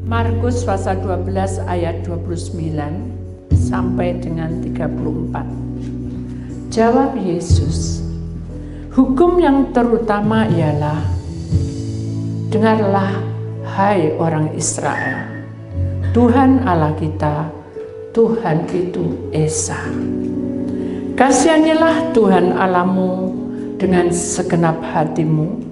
Markus pasal 12 ayat 29 sampai dengan 34. Jawab Yesus, hukum yang terutama ialah, dengarlah hai orang Israel, Tuhan Allah kita, Tuhan itu Esa. Kasihanilah Tuhan Allahmu dengan segenap hatimu,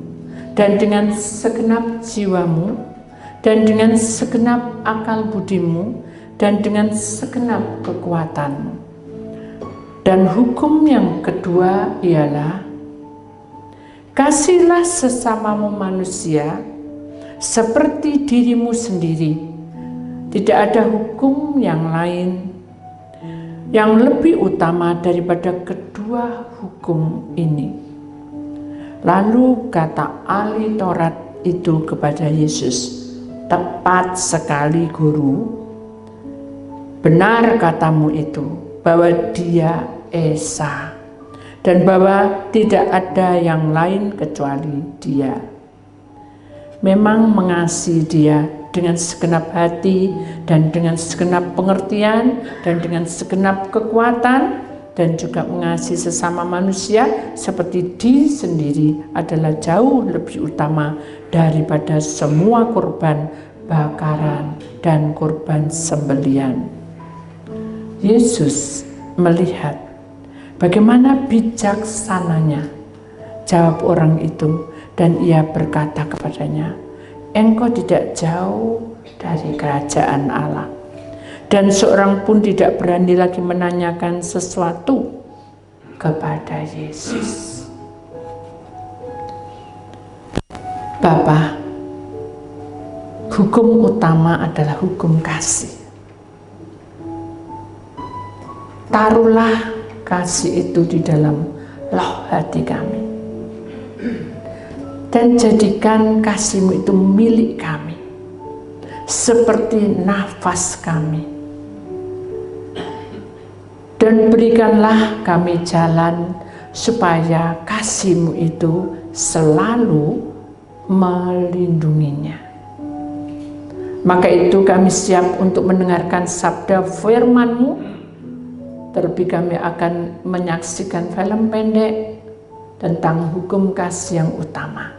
dan dengan segenap jiwamu, dan dengan segenap akal budimu, dan dengan segenap kekuatanmu. Dan hukum yang kedua ialah, kasihlah sesamamu manusia seperti dirimu sendiri. Tidak ada hukum yang lain yang lebih utama daripada kedua hukum ini. Lalu kata ahli Taurat itu kepada Yesus, tepat sekali guru, benar katamu itu, bahwa dia Esa, dan bahwa tidak ada yang lain kecuali dia. Memang mengasihi dia dengan segenap hati, dan dengan segenap pengertian, dan dengan segenap kekuatan, dan juga mengasihi sesama manusia seperti diri sendiri adalah jauh lebih utama daripada semua korban bakaran dan korban sembelian. Yesus melihat bagaimana bijaksananya jawab orang itu, dan ia berkata kepadanya, engkau tidak jauh dari kerajaan Allah. Dan seorang pun tidak berani lagi menanyakan sesuatu kepada Yesus. Bapa, hukum utama adalah hukum kasih. Taruhlah kasih itu di dalam loh hati kami, dan jadikan kasih-Mu itu milik kami, seperti nafas kami. Dan berikanlah kami jalan supaya kasih-Mu itu selalu melindunginya. Maka itu kami siap untuk mendengarkan sabda firman-Mu. Terlebih kami akan menyaksikan film pendek tentang hukum kasih yang utama.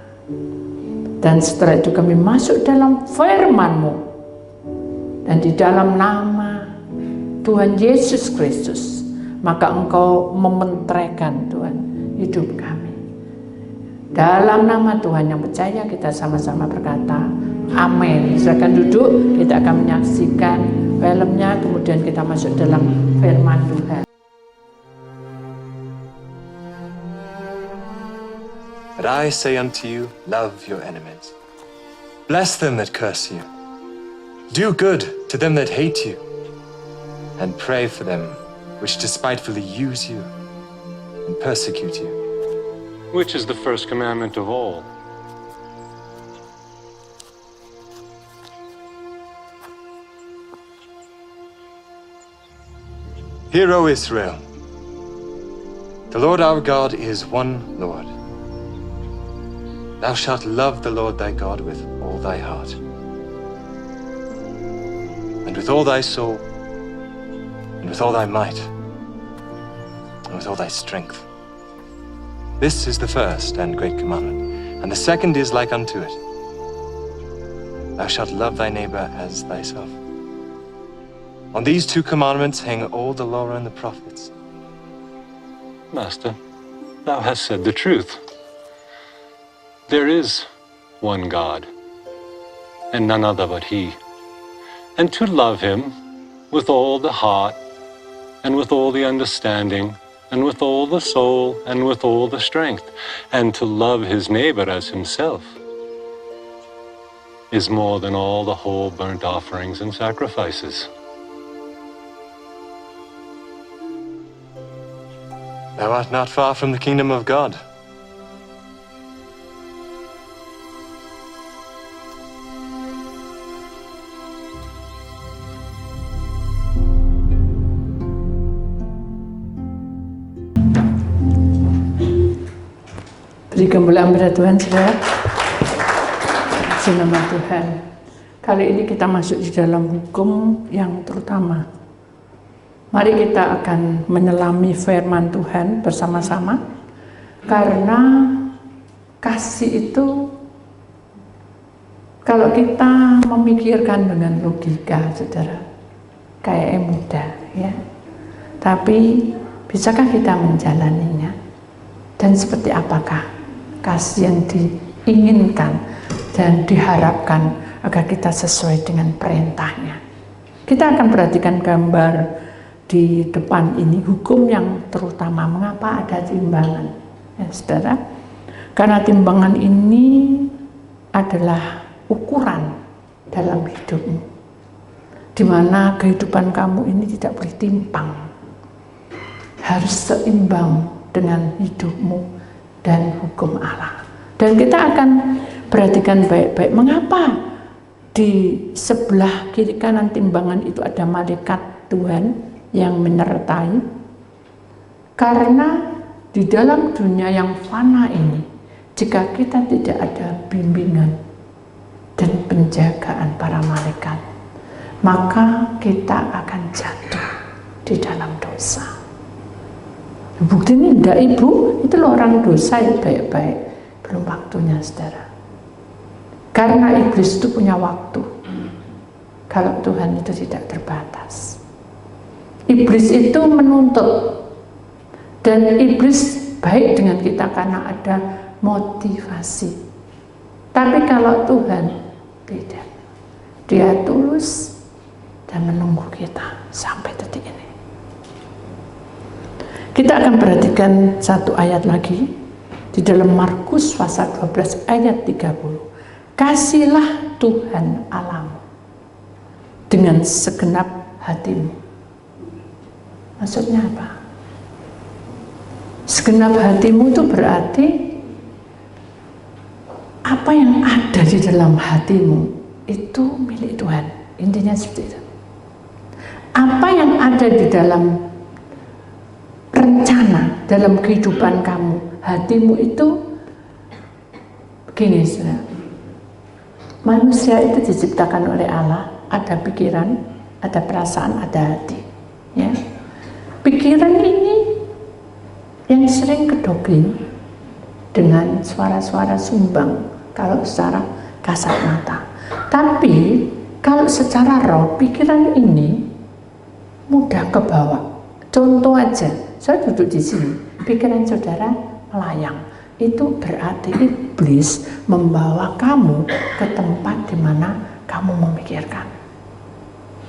Dan setelah itu kami masuk dalam firman-Mu. Dan di dalam nama Tuhan Yesus Kristus, maka Engkau mementeraikan Tuhan hidup kami. Dalam nama Tuhan yang percaya kita sama-sama berkata, amin. Silakan duduk, kita akan menyaksikan filmnya, kemudian kita masuk dalam firman Tuhan. But I say unto you, love your enemies. Bless them that curse you. Do good to them that hate you. And pray for them which despitefully use you and persecute you. Which is the first commandment of all? Hear, O Israel, the Lord our God is one Lord. Thou shalt love the Lord thy God with all thy heart, and with all thy soul, and with all thy might, and with all thy strength. This is the first and great commandment, and the second is like unto it. Thou shalt love thy neighbor as thyself. On these two commandments hang all the law and the prophets. Master, thou hast said the truth. There is one God, and none other but He. And to love Him with all the heart, and with all the understanding, and with all the soul, and with all the strength, and to love his neighbor as himself, is more than all the whole burnt offerings and sacrifices. Thou art not far from the kingdom of God. Beri kemuliaan pada Tuhan, saudara. Puji nama Tuhan. Kali ini kita masuk di dalam hukum yang terutama. Mari kita akan menyelami firman Tuhan bersama-sama. Karena kasih itu, kalau kita memikirkan dengan logika, saudara, kayak mudah ya. Tapi bisakah kita menjalaninya? Dan seperti apakah kasih yang diinginkan dan diharapkan agar kita sesuai dengan perintahnya? Kita akan perhatikan gambar di depan ini, hukum yang terutama. Mengapa ada timbangan? Ya, saudara, karena timbangan ini adalah ukuran dalam hidupmu, di mana kehidupan kamu ini tidak boleh timpang, harus seimbang dengan hidupmu dan hukum Allah. Dan kita akan perhatikan baik-baik mengapa di sebelah kiri kanan timbangan itu ada malaikat Tuhan yang menyertai. Karena di dalam dunia yang fana ini, jika kita tidak ada bimbingan dan penjagaan para malaikat, maka kita akan jatuh di dalam dosa. Bukti ini enggak ibu, itu loh orang dosa ya, baik-baik. Belum waktunya, saudara. Karena iblis itu punya waktu. Kalau Tuhan itu tidak terbatas. Iblis itu menuntut. Dan iblis baik dengan kita karena ada motivasi. Tapi kalau Tuhan tidak. Dia tulus dan menunggu kita sampai detik ini. Kita akan perhatikan satu ayat lagi di dalam Markus pasal 12 ayat 30. Kasihlah Tuhan Allahmu dengan segenap hatimu. Maksudnya apa? Segenap hatimu itu berarti apa yang ada di dalam hatimu itu milik Tuhan. Intinya seperti itu. Apa yang ada di dalam rencana dalam kehidupan kamu, hatimu itu begini, saudara. Manusia itu diciptakan oleh Allah, ada pikiran, ada perasaan, ada hati. Ya. Pikiran ini yang sering kedoging dengan suara-suara sumbang kalau secara kasat mata. Tapi kalau secara roh, pikiran ini mudah kebawa. Contoh aja, saya duduk di sini, pikiran saudara melayang. Itu berarti iblis membawa kamu ke tempat di mana kamu memikirkan.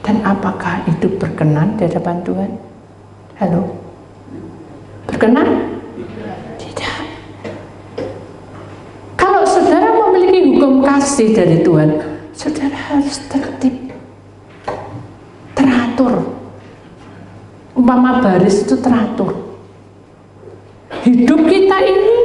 Dan apakah itu berkenan di hadapan Tuhan? Halo? Berkenan? Tidak. Kalau saudara memiliki hukum kasih dari Tuhan, saudara harus tertib, teratur. Umpama baris itu teratur. Hidup kita ini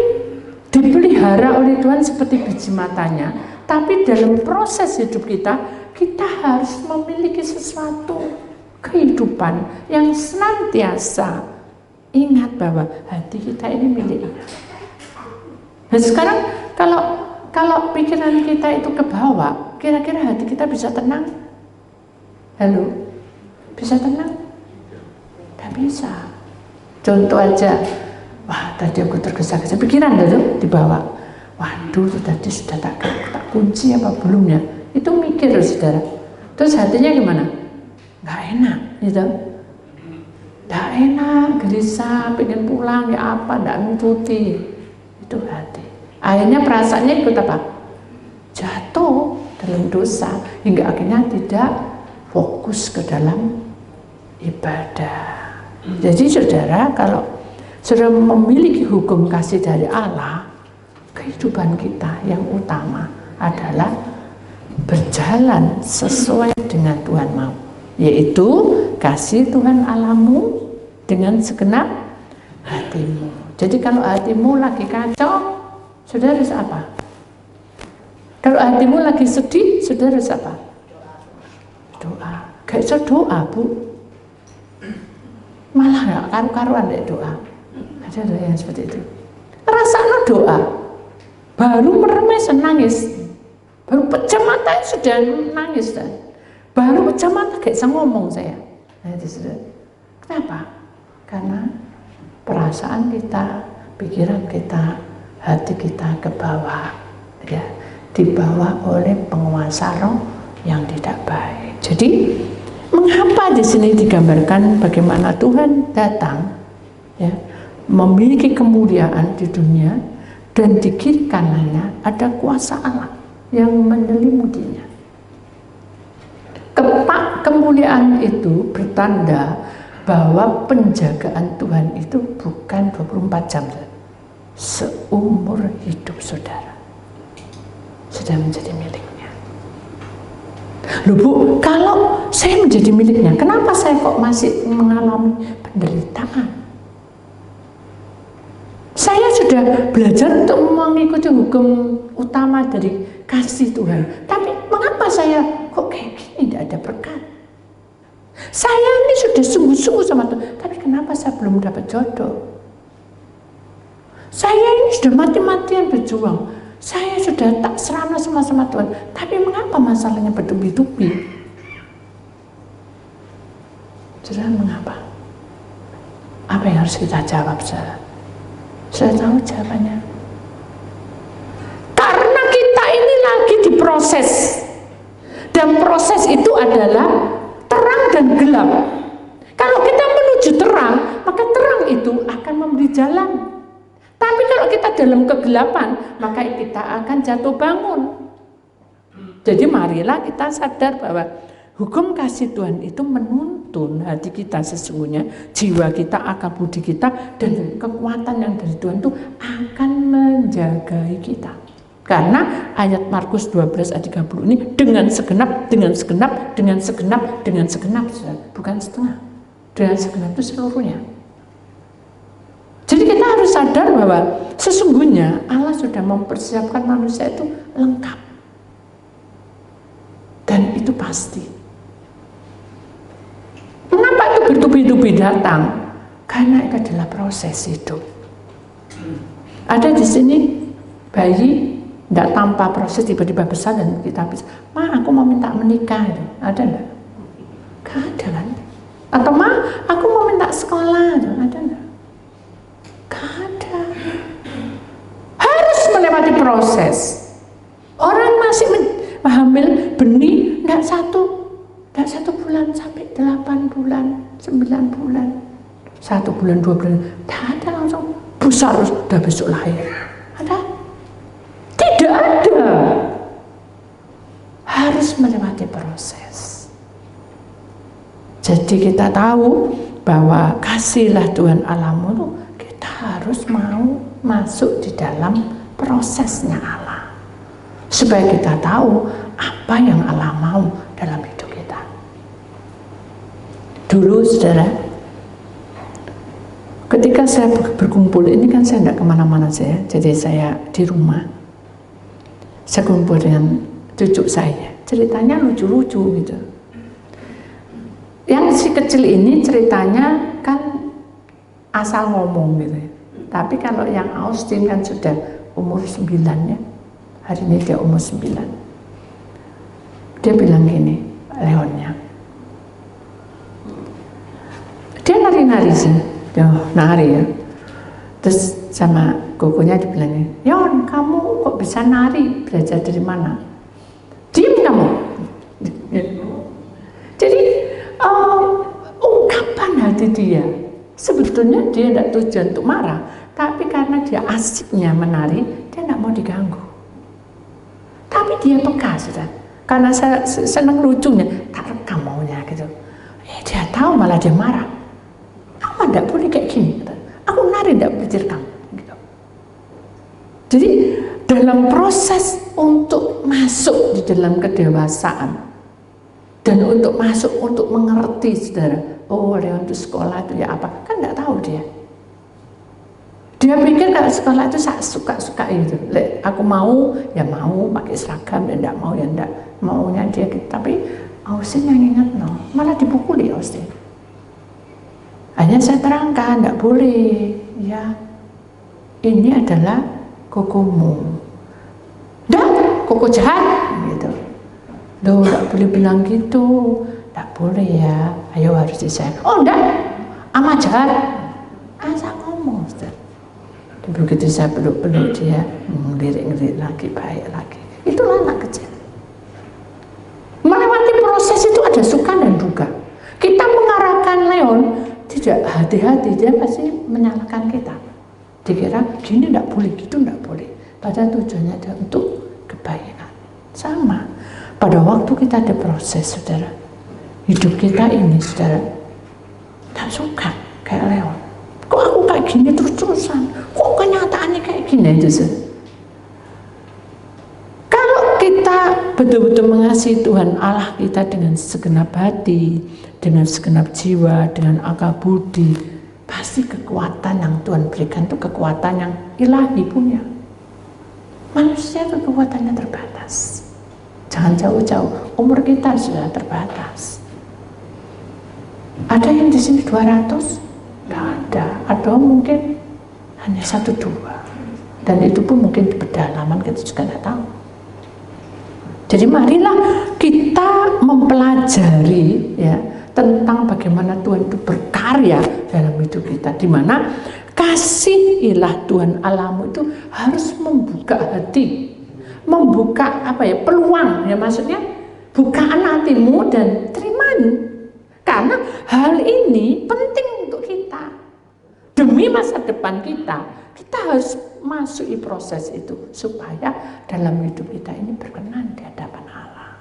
dipelihara oleh Tuhan seperti biji matanya, tapi dalam proses hidup kita, kita harus memiliki sesuatu kehidupan yang senantiasa ingat bahwa hati kita ini milik Allah. Nah sekarang kalau pikiran kita itu ke bawah, kira-kira hati kita bisa tenang? Halo? Bisa tenang? Tidak bisa. Contoh aja, wah tadi aku tergesa-gesa, pikiran dulu dibawa. Waduh, tadi sudah tak kunci apa belum ya? Itu mikir, saudara. Terus hatinya gimana? Nggak enak, gitu. Nggak enak, gelisah, pengen pulang, ya apa, nggak ngikuti. Itu hati. Akhirnya perasaannya ikut apa? Jatuh dalam dosa, hingga akhirnya tidak fokus ke dalam ibadah. Jadi saudara, kalau saudara memiliki hukum kasih dari Allah, kehidupan kita yang utama adalah berjalan sesuai dengan Tuhan mau, yaitu kasih Tuhan Allahmu dengan segenap hatimu. Jadi kalau hatimu lagi kacau, saudara harus apa? Kalau hatimu lagi sedih, saudara harus apa? Doa. Gak bisa doa, Bu. Malah gak karu-karuan deh doa. Ada yang seperti itu. Rasanya doa, baru meremeh nangis. Baru pejam mata sudah nangis dan baru pejam mata gak bisa ngomong saya. Nah, itu sudah. Kenapa? Karena perasaan kita, pikiran kita, hati kita ke bawah, ya, dibawa oleh penguasa roh yang tidak baik. Jadi mengapa di sini digambarkan bagaimana Tuhan datang, ya, memiliki kemuliaan di dunia dan di kiri kanannya ada kuasa Allah yang menyelimuti-Nya. Kemuliaan itu bertanda bahwa penjagaan Tuhan itu bukan 24 jam, seumur hidup saudara sudah menjadi miliknya. Loh Bu, kalau saya menjadi miliknya, kenapa saya kok masih mengalami penderitaan? Saya sudah belajar untuk mengikuti hukum utama dari kasih Tuhan. Tapi mengapa saya kok kayak gini, tidak ada berkat? Saya ini sudah sungguh-sungguh sama Tuhan, tapi kenapa saya belum dapat jodoh? Saya ini sudah mati-matian berjuang. Saya sudah tak serana sama Tuhan, tapi mengapa masalahnya bertubi-tubi? Saudara, mengapa? Apa yang harus kita jawab, saudara? Saya tahu jawabannya. Karena kita ini lagi diproses. Dan proses itu adalah terang dan gelap. Kalau kita menuju terang, maka terang itu akan memberi jalan. Tapi kalau kita dalam kegelapan, maka kita akan jatuh bangun. Jadi marilah kita sadar bahwa hukum kasih Tuhan itu menuntun hati kita sesungguhnya, jiwa kita, akal budi kita, dan kekuatan yang dari Tuhan itu akan menjagai kita. Karena ayat Markus 12 ayat 30 ini dengan segenap, bukan setengah. Dengan segenap itu seluruhnya. Jadi kita harus sadar bahwa sesungguhnya Allah sudah mempersiapkan manusia itu lengkap. Dan itu pasti. Mengapa itu bertubi-tubi datang? Karena itu adalah proses hidup. Ada di sini bayi tidak tanpa proses tiba-tiba besar dan kita bisa, Ma, aku mau minta menikah. Ada enggak? Gak ada kan? Atau Ma, aku mau minta sekolah. Ada enggak? Gak ada. Harus melewati proses. Orang masih hamil benih enggak satu bulan sampai 8 bulan, 9 bulan, 1 bulan, 2 bulan, tidak ada langsung besar sudah besok lahir. Ada? Tidak ada. Harus melewati proses. Jadi kita tahu bahwa kasihlah Tuhan Allahmu itu kita harus mau masuk di dalam prosesnya Allah. Supaya kita tahu apa yang Allah mau dalam hidup kita. Dulu saudara, ketika saya berkumpul, ini kan saya tidak kemana-mana saya, jadi saya di rumah. Saya kumpul dengan cucu saya, ceritanya lucu-lucu gitu. Yang si kecil ini ceritanya kan asal ngomong gitu ya. Tapi kalau yang Austin kan sudah umur 9 ya. Hari ini dia umur 9. Dia bilang gini, Leonnya. Dia nari-nari sih, nari ya. Terus sama gogonya dibilangin, Yon, kamu kok bisa nari? Belajar dari mana? Diam kamu. Jadi ungkapan hati dia, sebetulnya dia tidak tujuan untuk marah, tapi karena dia asiknya menari, dia tidak mau diganggu. Tapi dia peka sudah, karena saya senang lucunya, tak rekam maunya gitu. Dia tahu malah dia marah. Kamu tidak boleh kayak gini. Aku nari tidak boleh direkam. Gitu. Jadi dalam proses untuk masuk di dalam kedewasaan dan untuk masuk untuk mengerti saudara, oh Leon itu sekolah itu ya apa? Kan tidak tahu dia. Dia pikir kalau sekolah itu suka-suka gitu. Aku mau ya mau pakai seragam, dan tidak mau ya tidak. Maunya dia gitu. Tapi Austin yang ingat no, malah dipukuli Austin. Hanya saya terangkan, tidak boleh, ya. Ini adalah kokomu. Dan koko jahat, Loh, nggak boleh bilang gitu. Nggak boleh ya, ayo harus disayang. Oh enggak, ama jahat. Asal ngomong, Ustaz. Begitu saya peluk-peluk dia, ngelirik-ngelirik lagi, baik lagi. Itulah anak kecil. Melewati proses itu ada suka dan duka. Kita mengarahkan Leon, tidak hati-hati, dia pasti menyalahkan kita. Dikira gini enggak boleh, gitu enggak boleh. Padahal tujuannya adalah untuk kebaikan. Sama, pada waktu kita ada proses, saudara, hidup kita ini, saudara, tak suka kayak Leon. Kok aku kayak gini terus-terusan? Kok kenyataannya kayak gini aja, saudara? Kalau kita betul-betul mengasihi Tuhan Allah kita dengan segenap hati, dengan segenap jiwa, dengan akal budi, pasti kekuatan yang Tuhan berikan itu kekuatan yang ilahi punya. Manusia itu kekuatannya terbatas. Jangan jauh-jauh, umur kita sudah terbatas. Ada yang di sini 200? Tidak ada. Ada mungkin hanya 1-2. Dan itu pun mungkin di pedalaman kita juga tidak tahu. Jadi marilah kita mempelajari ya tentang bagaimana Tuhan itu berkarya dalam hidup kita, di mana kasih ilah Tuhan Allahmu itu harus membuka hati, membuka peluang, ya maksudnya bukaan hatimu dan terimain, karena hal ini penting untuk kita demi masa depan kita. Kita harus masuki proses itu supaya dalam hidup kita ini berkenan di hadapan Allah.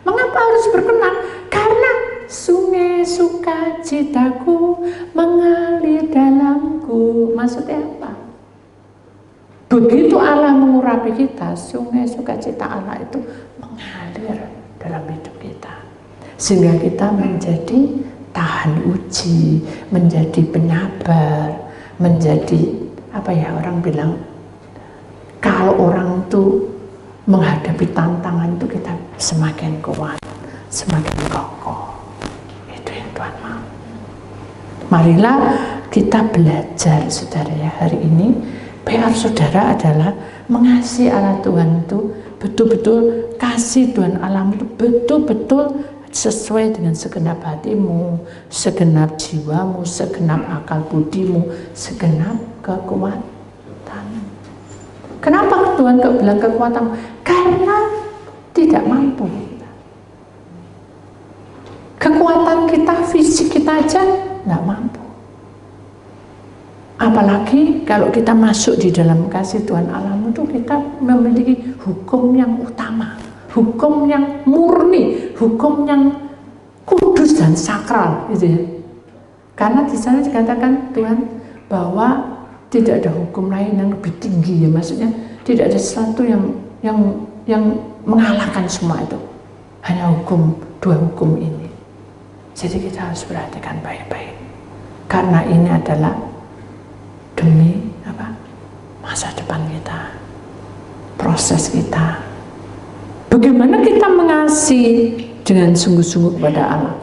Mengapa harus berkenan? Karena sungai sukacitaku mengalir dalamku. Maksudnya apa? Begitu Allah mengurapi kita, sungai sukacita Allah itu mengalir dalam hidup kita, sehingga kita menjadi tahan uji, menjadi penyabar, menjadi orang bilang, kalau orang itu menghadapi tantangan itu kita semakin kuat, semakin kokoh. Itu yang Tuhan mau. Marilah kita belajar, saudara ya, hari ini PR saudara adalah mengasihi Allah Tuhan itu betul-betul, kasih Tuhan Allahmu itu betul-betul sesuai dengan segenap hatimu, segenap jiwamu, segenap akal budimu, segenap kekuatanmu. Kenapa Tuhan kok bilang kekuatan? Karena tidak mampu. Kekuatan kita, fisik kita aja nggak mampu. Apalagi kalau kita masuk di dalam kasih Tuhan Allahmu itu kita memiliki hukum yang utama, hukum yang murni, hukum yang kudus dan sakral, gitu ya. Karena di sana dikatakan Tuhan bahwa tidak ada hukum lain yang lebih tinggi, ya, maksudnya tidak ada sesuatu yang mengalahkan semua itu. Hanya dua hukum ini. Jadi kita harus perhatikan baik-baik. Karena ini adalah demi masa depan kita, proses kita. Bagaimana kita mengasihi dengan sungguh-sungguh kepada Allah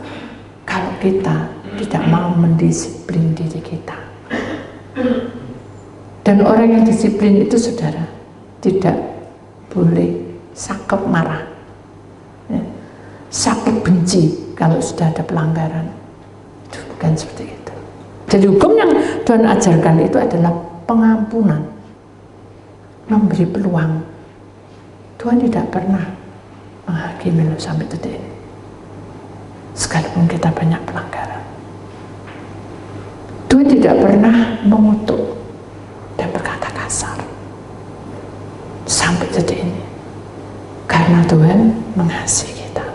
kalau kita tidak mau mendisiplin diri kita. Dan orang yang disiplin itu, saudara, tidak boleh sakit marah, ya, sakit benci kalau sudah ada pelanggaran. Itu bukan seperti itu. Jadi hukum yang Tuhan ajarkan itu adalah pengampunan, memberi peluang. Tuhan tidak pernah menghakimi sampai detik ini, sekalipun kita banyak pelanggaran. Tuhan tidak pernah mengutuk dan berkata kasar sampai detik ini, karena Tuhan mengasihi kita.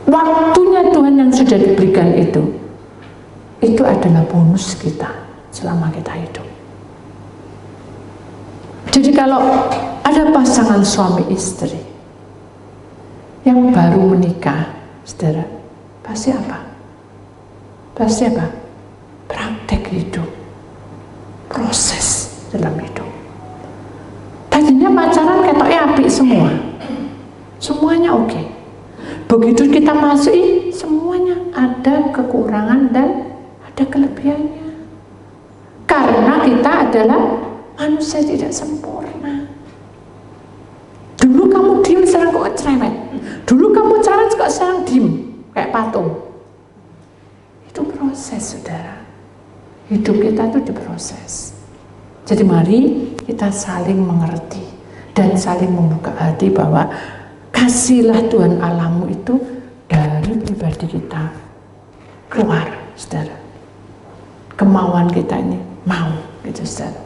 Waktunya Tuhan yang sudah diberikan itu adalah bonus kita selama kita hidup. Jadi kalau ada pasangan suami istri yang baru menikah, saudara, pasti apa? Praktek hidup, proses dalam hidup. Tadinya pacaran ketoknya apik semua, semuanya oke. Begitu kita masuk, semuanya ada kekurangan dan ada kelebihannya. Karena kita adalah manusia tidak sempurna. Dulu kamu diam, sekarang kok cerewet. Dulu kamu challenge kok sekarang diem kayak patung. Itu proses, saudara. Hidup kita itu diproses. Jadi mari kita saling mengerti dan saling membuka hati bahwa kasihlah Tuhan Allahmu itu dari pribadi kita keluar, saudara. Kemauan kita ini mau, gitu, saudara.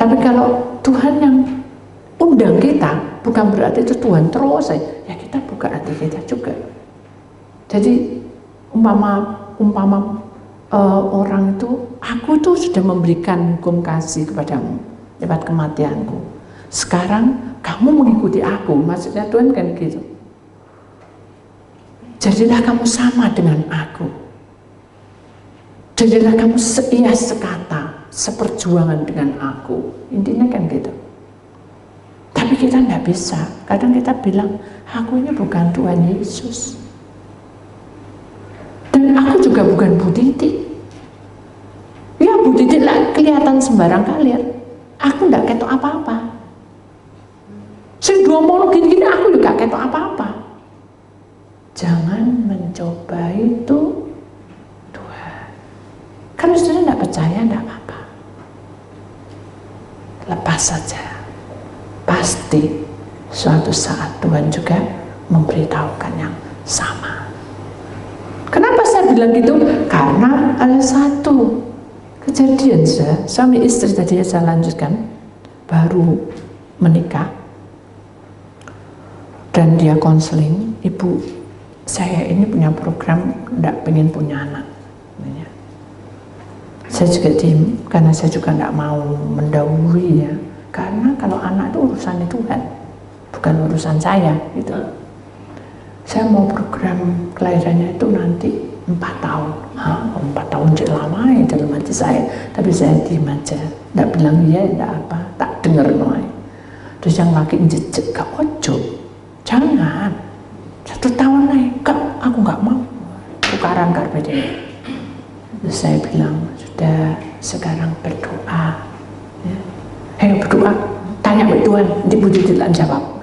Tapi kalau Tuhan yang undang kita, bukan berarti itu Tuhan terus ya kita buka hati kita juga. Jadi umpama orang itu, aku tuh sudah memberikan hukum kasih kepadamu lewat kematianku. Sekarang kamu mengikuti aku, maksudnya Tuhan kan gitu. Jadilah kamu sama dengan aku. Jadilah kamu seia sekata, seperjuangan dengan aku. Intinya kan gitu. Tapi kita nggak bisa. Kadang kita bilang, aku ini bukan Tuhan Yesus. Dan aku juga bukan Bu Titi. Ya Bu Titi lah kelihatan sembarang kalir. Aku nggak ketok apa-apa. Sing ngomong gini-gini aku juga ketok apa-apa. Jangan mencoba itu Tuhan. Kalau sudah nggak percaya nggak apa-apa. Lepas saja. Pasti suatu saat Tuhan juga memberitahukan yang sama. Kenapa saya bilang gitu? Karena ada satu kejadian suami istri tadi saya lanjutkan, baru menikah dan dia konseling, ibu saya ini punya program tidak pengen punya anak. Saya juga diem karena saya juga tidak mau mendahului ya, karena kalau anak itu urusan Tuhan, bukan urusan saya gitu. Saya mau program kelahirannya itu nanti 4 tahun. 4 tahun cek lama ya dalam hati saya. Tapi saya diem aja, tidak bilang iya, tidak apa, tak dengar noy. Terus yang laki jejek, gak ojo, jangan 1 tahun naik, aku gak mau tukaran karpetnya. Terus saya bilang, sudah sekarang berdoa. Ya. Ayo berdoa, tanya ke Tuhan, nanti Bu Titi tidak jawab.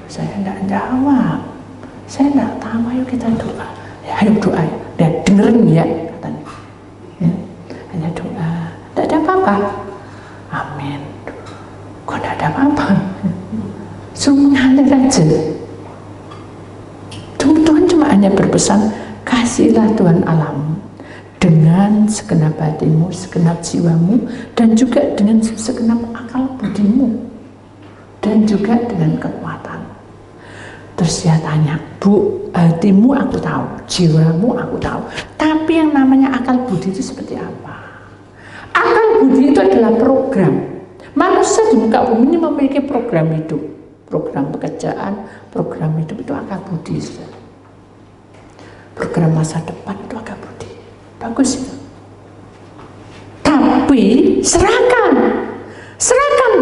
Saya tidak jawab. Saya tidak tahu, ayo kita doa. Ya, ayo doa, ya, dengerin ya, katanya. Ya, hanya doa, tidak ada apa-apa. Amin. Kok tidak ada apa-apa? Suruh mengalir aja. Tuhan cuma hanya berpesan, kasihlah Tuhan Allahmu dengan segenap hatimu, segenap jiwamu, dan juga dengan segenap akal budimu, dan juga dengan kekuatan. Terus dia tanya, Bu, hatimu aku tahu, jiwamu aku tahu, tapi yang namanya akal budi itu seperti apa? Akal budi itu adalah program. Manusia di muka bumi ini memiliki program hidup, program pekerjaan, program hidup itu akal budi. Program masa depan itu akal budi. Bagus itu. Tapi serahkan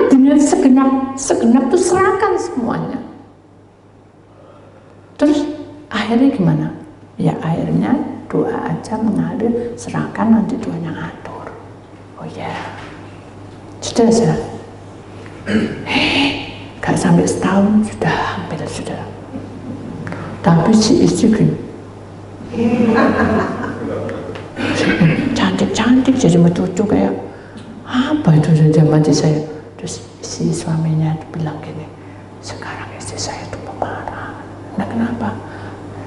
dengan segenap itu serahkan semuanya. Terus akhirnya gimana? Ya akhirnya doa aja mengalir, serahkan nanti Tuhan yang atur. Oh ya, sudah. Gak sampai setahun sudah hampir sudah. Tapi si istri gini, cantik jadi mencucu kayak apa itu zaman saya. Terus si suaminya bilang gini, sekarang istri saya itu pemarah. Nah kenapa?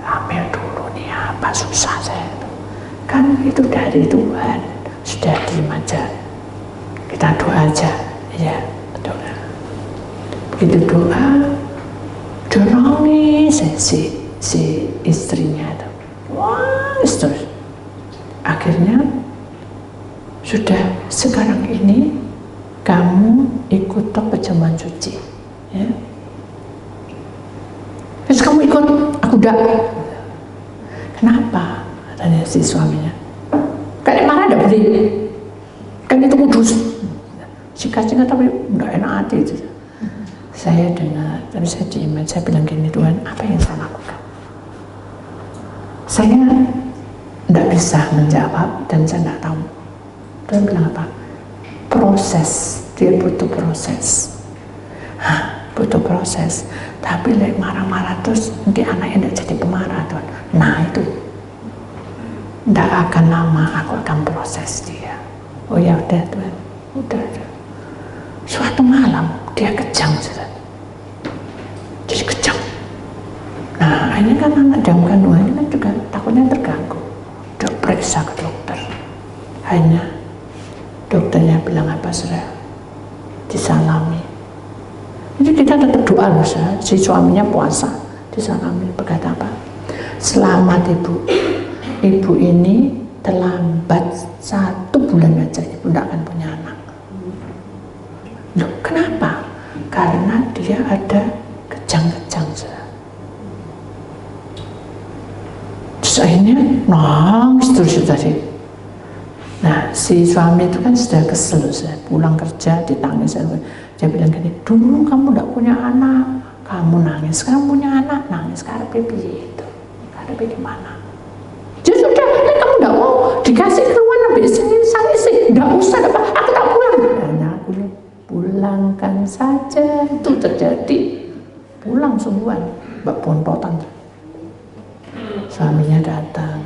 Hamil dulu nih apa susah saya. Kan itu dari Tuhan. Sudah diem aja. Kita doa aja. Ya doa. Begitu doa, dia nangis si istrinya itu. Wah terus. Akhirnya sudah sekarang ini kamu ikut perjamuan suci. Ya. Terus kamu ikut, aku enggak. Kenapa? Tanya si suaminya. Kan marah enggak boleh. Kan itu kudus. Singkat-singkat tapi enggak enak hati itu. Saya dengar, tapi saya diam. Saya bilang gini, Tuhan, apa yang saya lakukan? Saya enggak bisa menjawab dan saya enggak tahu. Tuhan bilang apa? Proses, dia butuh proses. butuh proses. Tapi lek marah-marah terus nanti anaknya tidak jadi pemarah Tuhan. Nah itu tidak akan lama, aku akan proses dia. Oh ya udah Tuhan, udah. Suatu malam dia kejang, jadi kejang. Nah ini kan anak dalam kandungan ini kan juga takutnya terganggu. Dia periksa ke dokter. Hanya dokternya bilang apa saudara? Disalami. Jadi kita tetap doa loh, si suaminya puasa, disalami, berkata apa? Selamat ibu, ibu ini terlambat 1 bulan aja ibu tidak akan punya anak. Loh, kenapa? Karena dia ada kejang-kejang. Terus akhirnya nangis terus tadi. Nah, si suami itu kan sudah kesel, pulang kerja ditangis. Dia bilang gini, dulu kamu tidak punya anak, kamu nangis. Sekarang punya anak, nangis. Karepe piye itu? Karepe gimana? Jadi sudah, kamu tidak mau dikasih keluar lebih sang istri, tidak usah, aku tak pulang. Hanya aku pulangkan saja, itu terjadi. Pulang sungguhan, mbak bontotan. Suaminya datang,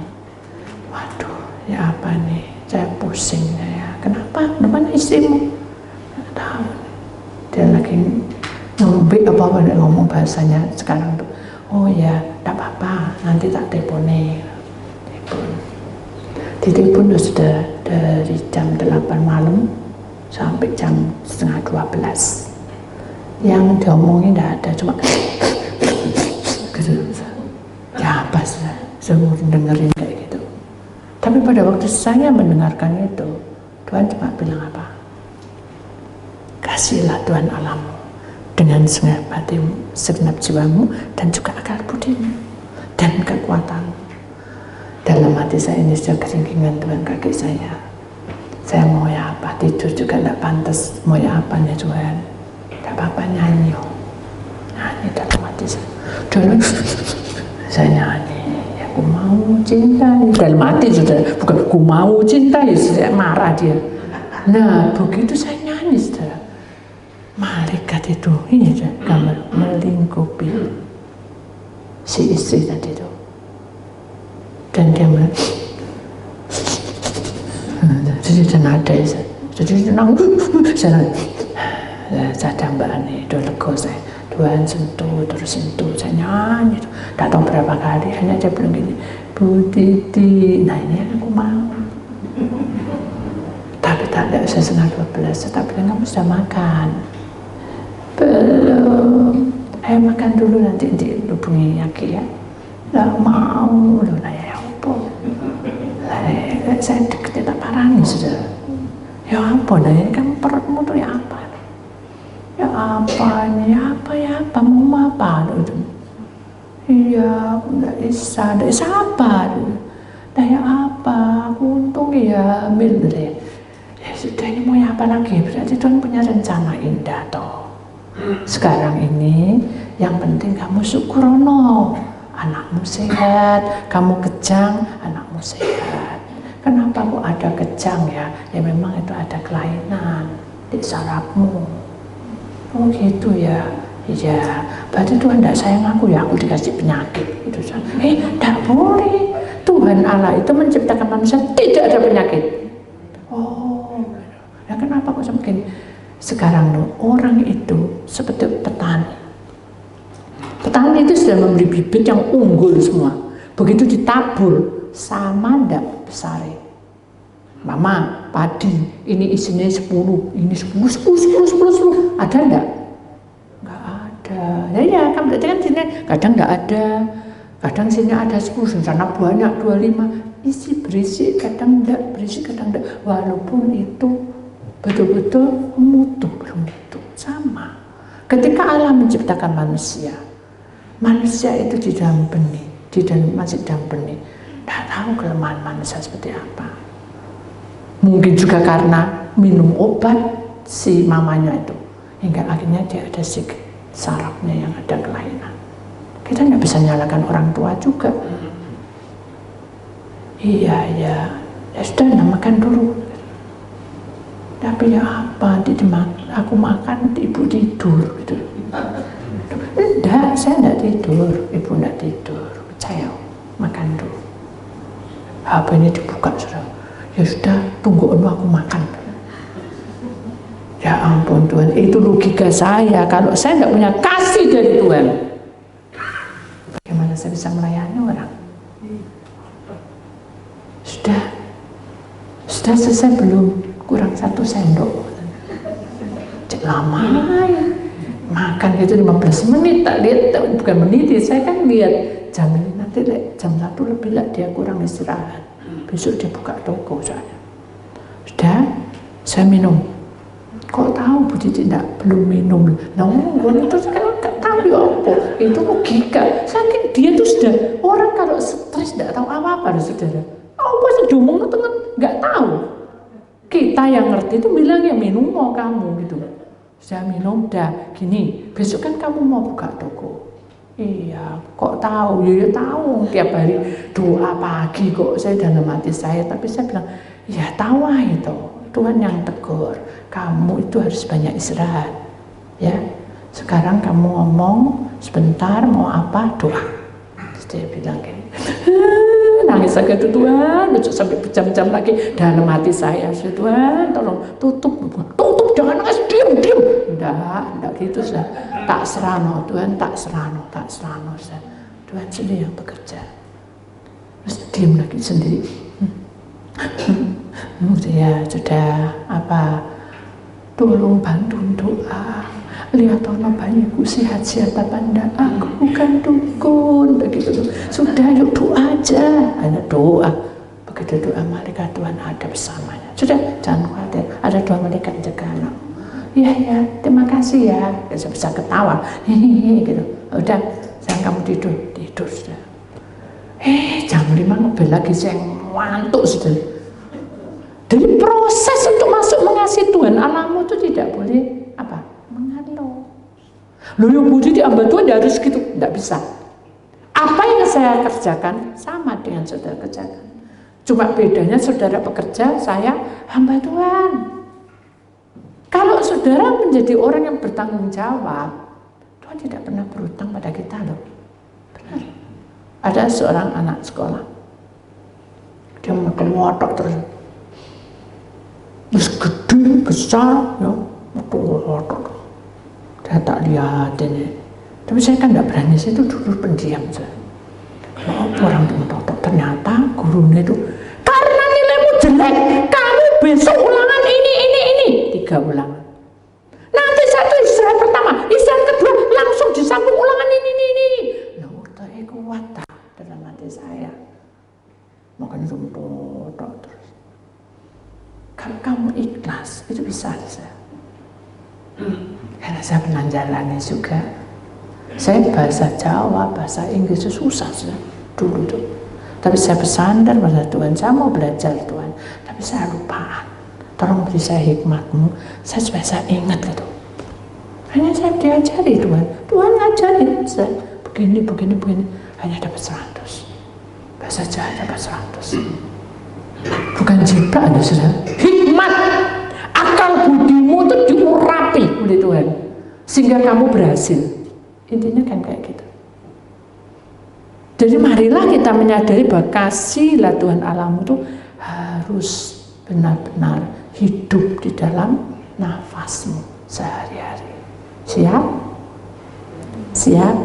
waduh, ya apa nih? Saya pusing ya. Kenapa? Mana istrimu? Nggak tahu. Dia lagi ngembik apa ngomong bahasanya sekarang tuh. Oh ya, tidak apa-apa. Nanti tak teleponi. Ditelepon sudah dari jam 8 malam sampai jam setengah 12. Yang diomongin tidak ada, cuma ya apa sih? Saya dengerin kayak gitu. Tapi pada waktu saya mendengarkan itu, Tuhan cuma bilang apa? Kasihlah Tuhan Allahmu dengan segenap hatimu, segenap jiwamu, dan juga akal budimu dan kekuatanmu. Dalam hati saya ini sudah keringkingan Tuhan kaki saya. Saya mau ya apa, tidur juga tidak pantas. Mau ya apanya Tuhan? Tidak apa-apa nyanyi. Nyanyi dalam hati saya. Dulu saya nyanyi. Aku mau cintai, dalam hati sudah, bukan aku mau cintai, saya marah dia. Nah begitu saya nyanyi saudara, malaikat itu ini gambar melingkupi si istri tadi itu, dan dia jadi nada jadi tenang, saya dambaan itu lego saya. Tuhan sentuh, terus sentuh, saya nyanyi, tak tahu berapa kali, hanya dia bilang gini, Bu Titi, nah ini aku mau. Tapi tak ada, saya setengah 12, tapi bilang kamu sudah makan? Belum, ayo makan dulu nanti dihubungi lagi ya. Nggak mau, loh lah ya apa? Saya deketnya tak parani sudah. Ya apa, nah ini kan perutmu tuh ya apa? Ya apa ini, ya apa, mau apa itu? Iya, aku tidak bisa apa? Nah ya apa, aku untung ya hamil deh. Ya sudah, ini mau ya apa lagi? Berarti Tuhan punya rencana indah toh. Sekarang ini yang penting kamu syukurono, anakmu sehat, kamu kejang, anakmu sehat. Kenapa kok ada kejang ya? Ya memang itu ada kelainan di sarafmu. Oh gitu ya, iya. Berarti Tuhan tidak sayang aku ya, aku dikasih penyakit. Itu tidak boleh. Tuhan Allah itu menciptakan manusia tidak ada penyakit. Oh, ya kenapa kok semakin sekarang loh, orang itu seperti petani. Petani itu sudah memberi bibit yang unggul semua. Begitu ditabur, sama ndak besarnya. Mama, padi, ini isinya 10, ini 10, ada enggak? Enggak ada. Ya kan berarti kan sini kadang enggak ada, kadang sini ada 10, sana banyak 25, isi berisi, kadang enggak berisi, kadang enggak. Walaupun itu betul-betul mutu, belum mutu, sama. Ketika Allah menciptakan manusia itu di dalam benih, masih dalam benih, tidak tahu kelemahan manusia seperti apa. Mungkin juga karena minum obat si mamanya itu, hingga akhirnya dia ada sarafnya yang ada kelainan. Kita nggak bisa nyalakan orang tua juga. Iya ya sudah, makan dulu. Tapi ya apa, aku makan, ibu tidur gitu. Enggak, saya enggak tidur. Ibu enggak tidur. Percaya, makan dulu. HP ini dibuka sudah. Ya sudah, tunggu aku makan. Ya ampun Tuhan, itu logika saya. Kalau saya enggak punya kasih dari Tuhan, bagaimana saya bisa melayani orang? Sudah selesai belum? Kurang 1 sendok. Cek lama ya. Makan gitu 15 menit, tak lihat, bukan menit, saya kan lihat jam ini nanti jam 1 lebih lah dia kurang istirahat. Besok dia buka toko soalnya. Sudah, saya minum. Kok tahu Bu Cici belum minum? Nah, itu sekarang nggak tahu ya apa. Itu logika. Saking dia tuh sudah orang kalau stres nggak tahu apa-apa, saudara. Apa sih diomong tengah nggak tahu. Kita yang ngerti itu bilangnya minum mau kamu gitu. Saya minum dah gini. Besok kan kamu mau buka toko. Iya, kok tahu? Ya tahu. Tiap hari doa pagi kok saya dalam hati saya. Tapi saya bilang, ya tahu itu. Tuhan yang tegur, kamu itu harus banyak istirahat, ya. Sekarang kamu ngomong sebentar mau apa, doa. Terus dia bilang kayak, nangis aja tuh Tuhan, sampai berjam-jam lagi dalam hati saya, Tuhan, tolong tutup, jangan nangis, diam. Enggak gitu sudah. Tak serano Tuhan, tak serano. Tuhan sendiri yang bekerja. Terus diam lagi sendiri. Ya sudah apa, tolong bantu doa, lihat orang bayiku sehat-sehat apa enggak, aku bukan dukun begitu. Sudah yuk doa aja, ada doa. Begitu doa malaikat Tuhan ada bersamanya. Sudah jangan khawatir, ada doa malaikat jaga anak. Ya terima kasih ya, saya bisa ketawa gitu. Udah sekarang kamu tidur sudah. Jam 5 ngebel lagi, saya ngantuk sudah. Jadi proses untuk masuk mengasihi Tuhan Allahmu itu tidak boleh apa? Mengeluh. Loh ya Bu Cici hamba Tuhan harus gitu, tidak bisa. Apa yang saya kerjakan sama dengan saudara kerjakan. Cuma bedanya saudara bekerja, saya hamba Tuhan. Kalau saudara menjadi orang yang bertanggung jawab, Tuhan tidak pernah berhutang pada kita loh. Benar. Ada seorang anak sekolah, dia makan watak terus. Terus gede, besar, ya, motor. Saya tak lihat ini. Tapi saya kan tidak berani, saya itu dulu pendiam. Orang itu motor, ternyata gurunya itu, karena nilaimu jelek, kamu besok ulangan ini. 3 ulangan. Nanti satu istirahat pertama, istirahat kedua, langsung disambung ulangan ini. Nah, udah kuat tak dalam hati saya. Makanya itu motor terus. Kalau kamu ikhlas, itu bisa. Karena saya pernah jalani juga. Saya bahasa Jawa, bahasa Inggris itu susah dulu tuh. Tapi saya bersandar pada Tuhan, saya mau belajar Tuhan. Tapi saya lupaan. Tolong beri saya hikmat-Mu, saya supaya saya ingat gitu. Hanya saya diajari Tuhan ngajarin saya begini. Hanya dapat 100. Bahasa Jawa dapat 100. Bukan jiplak Anda sudah, hikmat, akal budimu itu diurapi oleh Tuhan sehingga kamu berhasil. Intinya kan kayak gitu. Jadi marilah kita menyadari bahwa kasihlah Tuhan Allahmu itu harus benar-benar hidup di dalam nafasmu sehari-hari. Siap?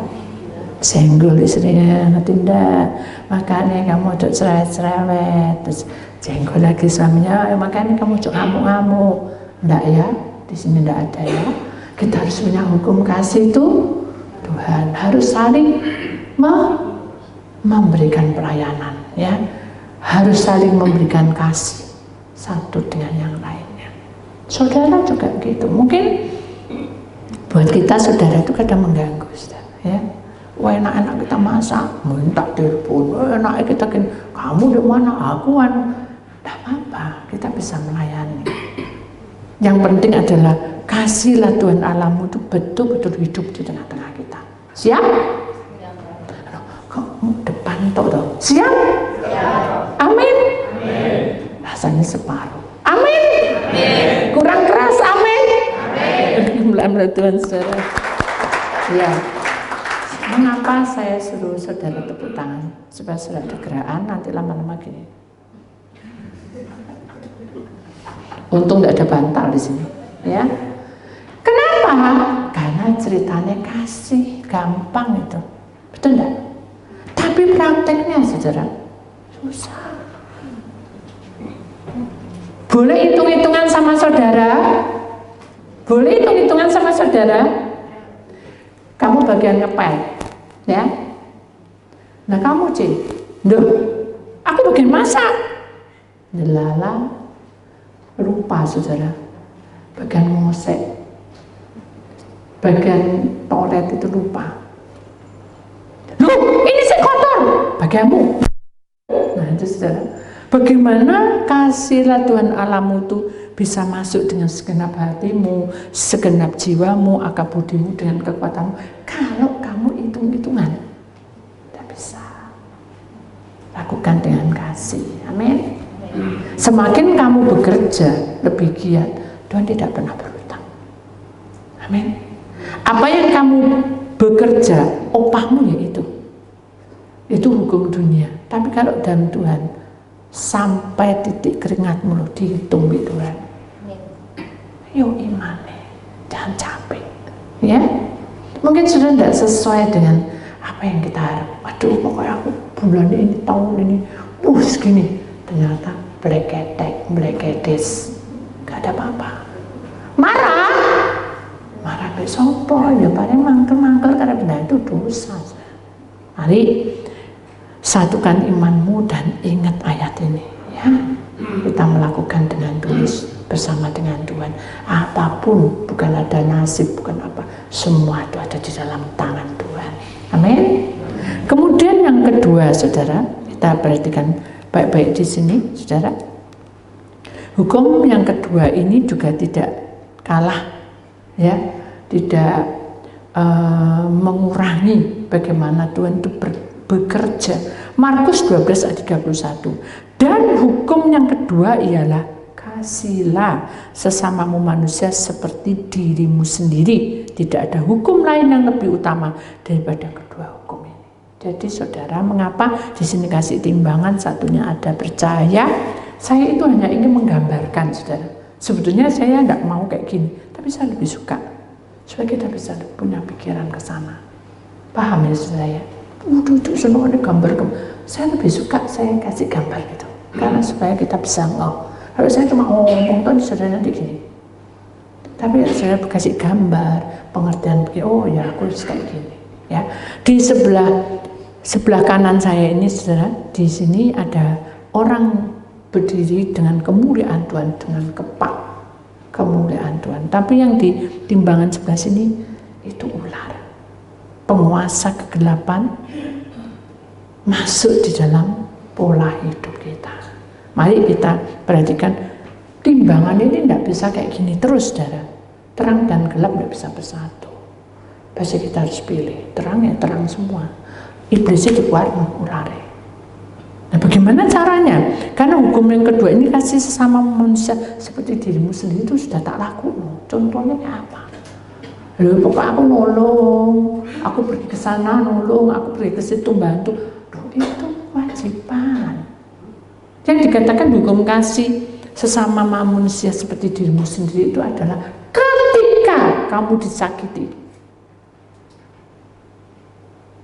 Senggol istrinya, tidak. Makanya kamu udah cerewet, terus jenggol lagi suaminya, makanya kamu udah ngamuk-ngamuk. Enggak ya, di sini enggak ada ya. Kita harus punya hukum kasih itu. Tuhan harus saling memberikan pelayanan, ya. Harus saling memberikan kasih satu dengan yang lainnya. Saudara juga begitu. Mungkin buat kita saudara itu kadang mengganggu, ya. Wah, enak-enak kita masak, minta telepon, enak kita kan, kamu di mana, aku kan, tidak apa-apa, kita bisa melayani. Yang penting adalah kasihlah Tuhan Allahmu itu betul-betul hidup di tengah-tengah kita. Siap? Kamu depan toh. Siap? Amin. Rasanya separuh. Amin. Kurang keras. Amin. Mulai Tuhan saudara. Ya. Mengapa saya suruh saudara tepuk tangan? Supaya saudara ada gerakan, nanti lama-lama gini. Untung tidak ada bantal di sini, ya. Kenapa? Karena ceritanya kasih, gampang itu, betul enggak? Tapi prakteknya, saudara, susah. Boleh hitung-hitungan sama saudara? Boleh hitung-hitungan sama saudara? Kamu bagian ngepel, ya. Nah kamu Cik, duh, aku bagian masak. Delala, lupa saudara, bagian ngosek, bagian toilet itu lupa. Loh, ini saya kotor, bagianmu. Nah itu saudara, bagaimana kasihlah Tuhan Allahmu itu bisa masuk dengan segenap hatimu, segenap jiwamu, akal budimu, dengan kekuatanmu. Kalau kamu hitung-hitungan, tidak bisa. Lakukan dengan kasih, amin. Semakin kamu bekerja lebih giat, Tuhan tidak pernah berhutang, amin. Apa yang kamu bekerja, upahmu ya itu hukum dunia. Tapi kalau dalam Tuhan, sampai titik keringatmu lo dihitung di Tuhan. Yuk imane, jangan capek, ya. Mungkin sudah tidak sesuai dengan apa yang kita harap. Aduh, pokoknya aku bulan ini, tahun ini, segini. Ternyata blekedes, gak ada apa-apa. Marah besok ya paling mangkel karena benda itu dosa. Mari satukan imanmu dan ingat ayat ini, ya. Kita melakukan dengan tulus bersama dengan Tuhan. Apapun, bukan ada nasib, bukan apa, semua itu ada di dalam tangan Tuhan. Amin. Kemudian yang kedua, saudara, kita perhatikan baik-baik di sini, saudara. Hukum yang kedua ini juga tidak kalah, ya, tidak mengurangi bagaimana Tuhan itu bekerja. Markus 12 ayat 31. Dan hukum yang kedua ialah kasihlah sesamamu manusia seperti dirimu sendiri. Tidak ada hukum lain yang lebih utama daripada kedua hukum ini. Jadi saudara, mengapa di sini kasih timbangan? Satunya ada percaya. Saya itu hanya ingin menggambarkan, saudara. Sebetulnya saya tidak mau kayak gini, tapi saya lebih suka supaya kita bisa punya pikiran ke sana. Paham ya saudara? Itu semuanya gambar. Saya lebih suka saya kasih gambar gitu, karena supaya kita bisa kalau saya cuma ngomong tadi saudara nanti gini, tapi saya kasih gambar pengertian begini. Oh ya, aku harus kayak gini, ya. Di sebelah kanan saya ini, saudara, di sini ada orang berdiri dengan kemuliaan Tuhan, dengan kepak kemuliaan Tuhan. Tapi yang di timbangan sebelah sini itu ular, penguasa kegelapan, masuk di dalam pola hidup kita. Mari kita perhatikan, timbangan ini tidak bisa kayak gini terus, saudara. Terang dan gelap tidak bisa bersatu. Pasti kita harus pilih, terang ya terang semua. Iblisnya dikeluarkan ularnya. Nah bagaimana caranya? Karena hukum yang kedua ini, kasih sesama manusia seperti dirimu sendiri, itu sudah tak laku. Contohnya apa? Loh, pokoknya aku nolong, aku pergi ke sana nolong, aku pergi ke situ bantu. Loh, itu kewajiban. Yang dikatakan hukum kasih sesama manusia seperti dirimu sendiri itu adalah ketika kamu disakiti,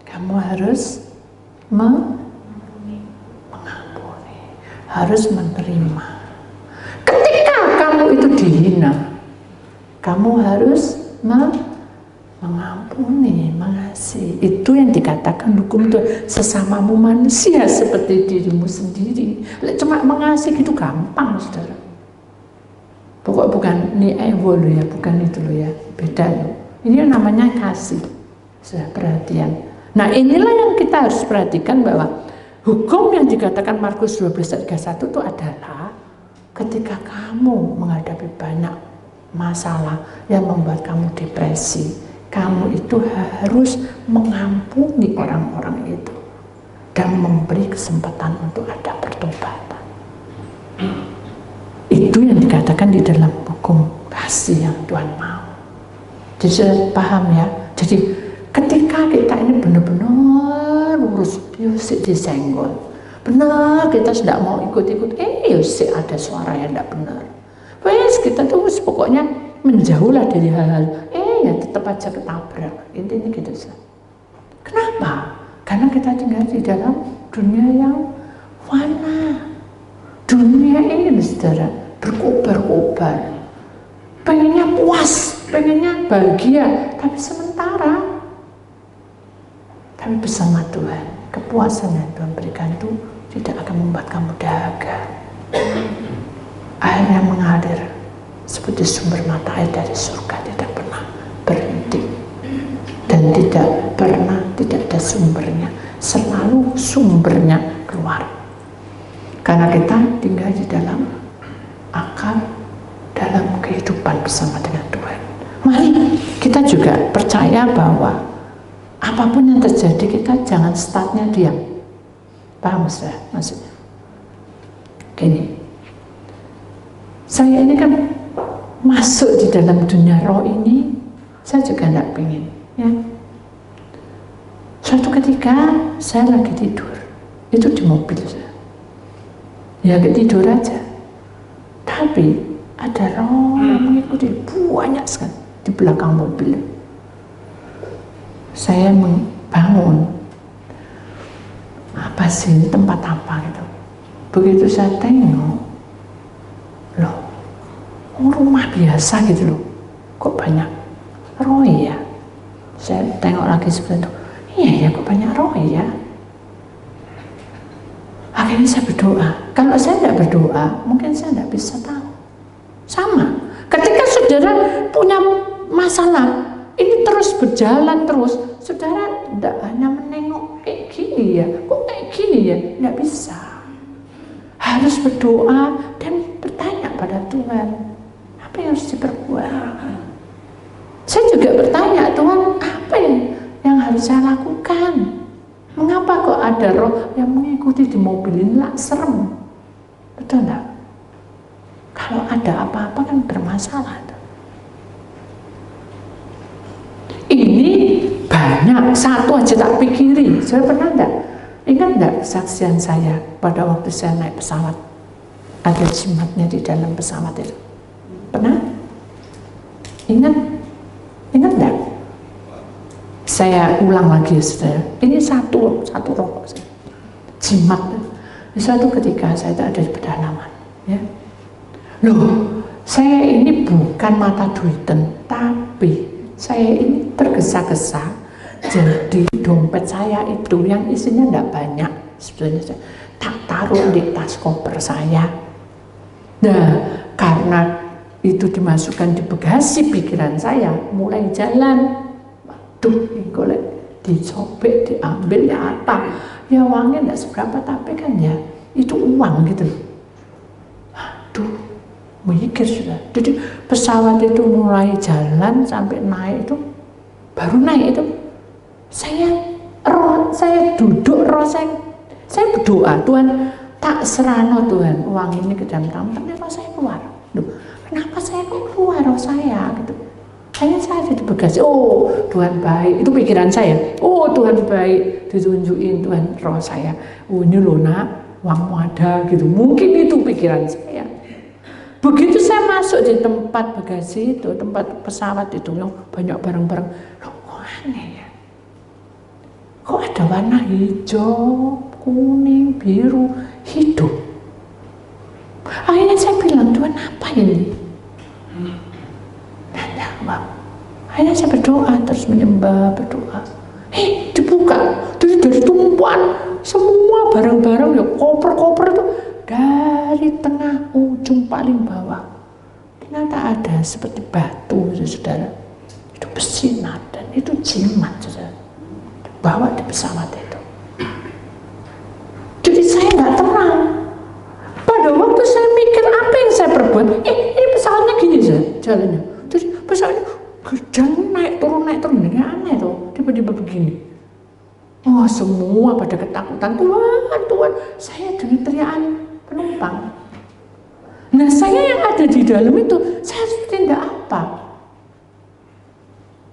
kamu harus mengampuni, harus menerima. Ketika kamu itu dihina, kamu harus mengampuni, mengasihi. Itu yang dikatakan hukum itu, sesamamu manusia seperti dirimu sendiri. Cuma mengasihi itu gampang, saudara. Pokoknya bukan ini loh ya, bukan itu loh ya, beda loh. Ini namanya kasih, sudah perhatian. Nah inilah yang kita harus perhatikan, bahwa hukum yang dikatakan Markus 12 ayat 31 itu adalah ketika kamu menghadapi banyak masalah yang membuat kamu depresi, kamu itu harus mengampuni orang-orang itu dan memberi kesempatan untuk ada pertobatan. Itu yang dikatakan di dalam hukum kasih yang Tuhan mau. Jadi sudah paham ya? Jadi ketika kita ini benar-benar sih disenggol. Benar, kita sudah mau ikut-ikut, sih ada suara yang tidak benar. Wes kita tuh pokoknya menjauhlah dari hal-hal, ya tetap aja ketabrak. Intinya gitu sih. Kenapa? Karena kita tinggal di dalam dunia yang fana. Dunia ini saudara berkobar-kobar. Pengennya puas, pengennya bahagia, tapi sementara. Tapi bersama Tuhan, kepuasan yang Tuhan berikan itu tidak akan membuat kamu dahaga. Air yang mengalir seperti sumber mata air dari surga, tidak pernah berhenti dan tidak ada sumbernya, selalu sumbernya keluar. Karena kita tinggal di dalam akal, dalam kehidupan bersama dengan Tuhan. Mari kita juga percaya bahwa apapun yang terjadi, kita jangan startnya diam. Paham maksudnya? Gini, saya ini kan masuk di dalam dunia roh ini, saya juga tidak pengen. Ya. Suatu ketika saya lagi tidur, itu di mobil saya. Ya tidur aja. Tapi ada roh yang mengikuti banyak sekali di belakang mobil. Saya bangun, apa sih tempat apa gitu. Begitu saya tengok, loh, rumah biasa gitu loh, kok banyak roh ya. Saya tengok lagi sebentar, iya ya kok banyak roh ya. Akhirnya saya berdoa. Kalau saya tidak berdoa, mungkin saya tidak bisa tahu. Sama, ketika saudara punya masalah, ini terus berjalan terus, saudara tidak hanya menengok kayak gini ya, kok kayak gini ya, tidak bisa. Harus berdoa dan bertanya pada Tuhan, apa yang harus diperbuat. Saya juga bertanya, Tuhan, apa yang harus saya lakukan? Mengapa kok ada roh yang mengikuti di mobil ini? Lah serem, betul enggak? Kalau ada apa-apa kan bermasalah. Ini banyak, satu aja tak pikiri. Saya pernah enggak? Ingat enggak kesaksian saya pada waktu saya naik pesawat? Ada jimatnya di dalam pesawat itu. Pernah? Ingat? Ingat enggak? Saya ulang lagi, saudara. Ini satu roh jimat. Suatu ketika saya ada di pedalaman, ya. Loh, saya ini bukan mata duitan, tapi saya ini tergesa-gesa. Jadi dompet saya itu yang isinya tidak banyak, sebenarnya tak taruh di tas koper saya. Nah, karena itu dimasukkan di bagasi pikiran saya, mulai jalan. Waduh, golek dicobek, diambil ya apa? Ya uangnya tidak seberapa, tapi kan ya itu uang gitu. Aduh, mikir sudah. Jadi pesawat itu mulai jalan sampai naik itu, baru naik itu saya duduk, saya berdoa, Tuhan tak serano Tuhan uang ini ke dalam kamu, tapi roh saya keluar. Duh, kenapa saya kok keluar roh saya gitu? Hanya saya ada di bagasi, oh Tuhan baik, itu pikiran saya. Oh Tuhan baik, ditunjukin Tuhan roh saya. Oh ini loh nak, uangmu ada gitu. Mungkin itu pikiran saya. Begitu saya masuk di tempat bagasi itu, tempat pesawat itu yang banyak barang-barang, loh kok aneh ya? Kok ada warna hijau, kuning, biru, hidup? Akhirnya saya bilang, Tuhan apa ini? Akhirnya saya berdoa, terus menyembah, berdoa. Dibuka, dari tumpuan semua barang-barang ya, koper-koper itu dari tengah ujung paling bawah. Ternyata ada seperti batu, saudara. Itu bersinar dan itu jimat, saudara. Dibawa di pesawat itu. Jadi saya nggak tenang. Pada waktu saya mikir apa yang saya perbuat, ini pesawatnya gini saja jalannya. Jadi pesawatnya jalan naik turun, ini aneh tuh, tiba-tiba begini. Oh semua pada ketakutan, Tuhan, saya dengar teriakan penumpang. Nah saya yang ada di dalam itu, saya harus tindak apa?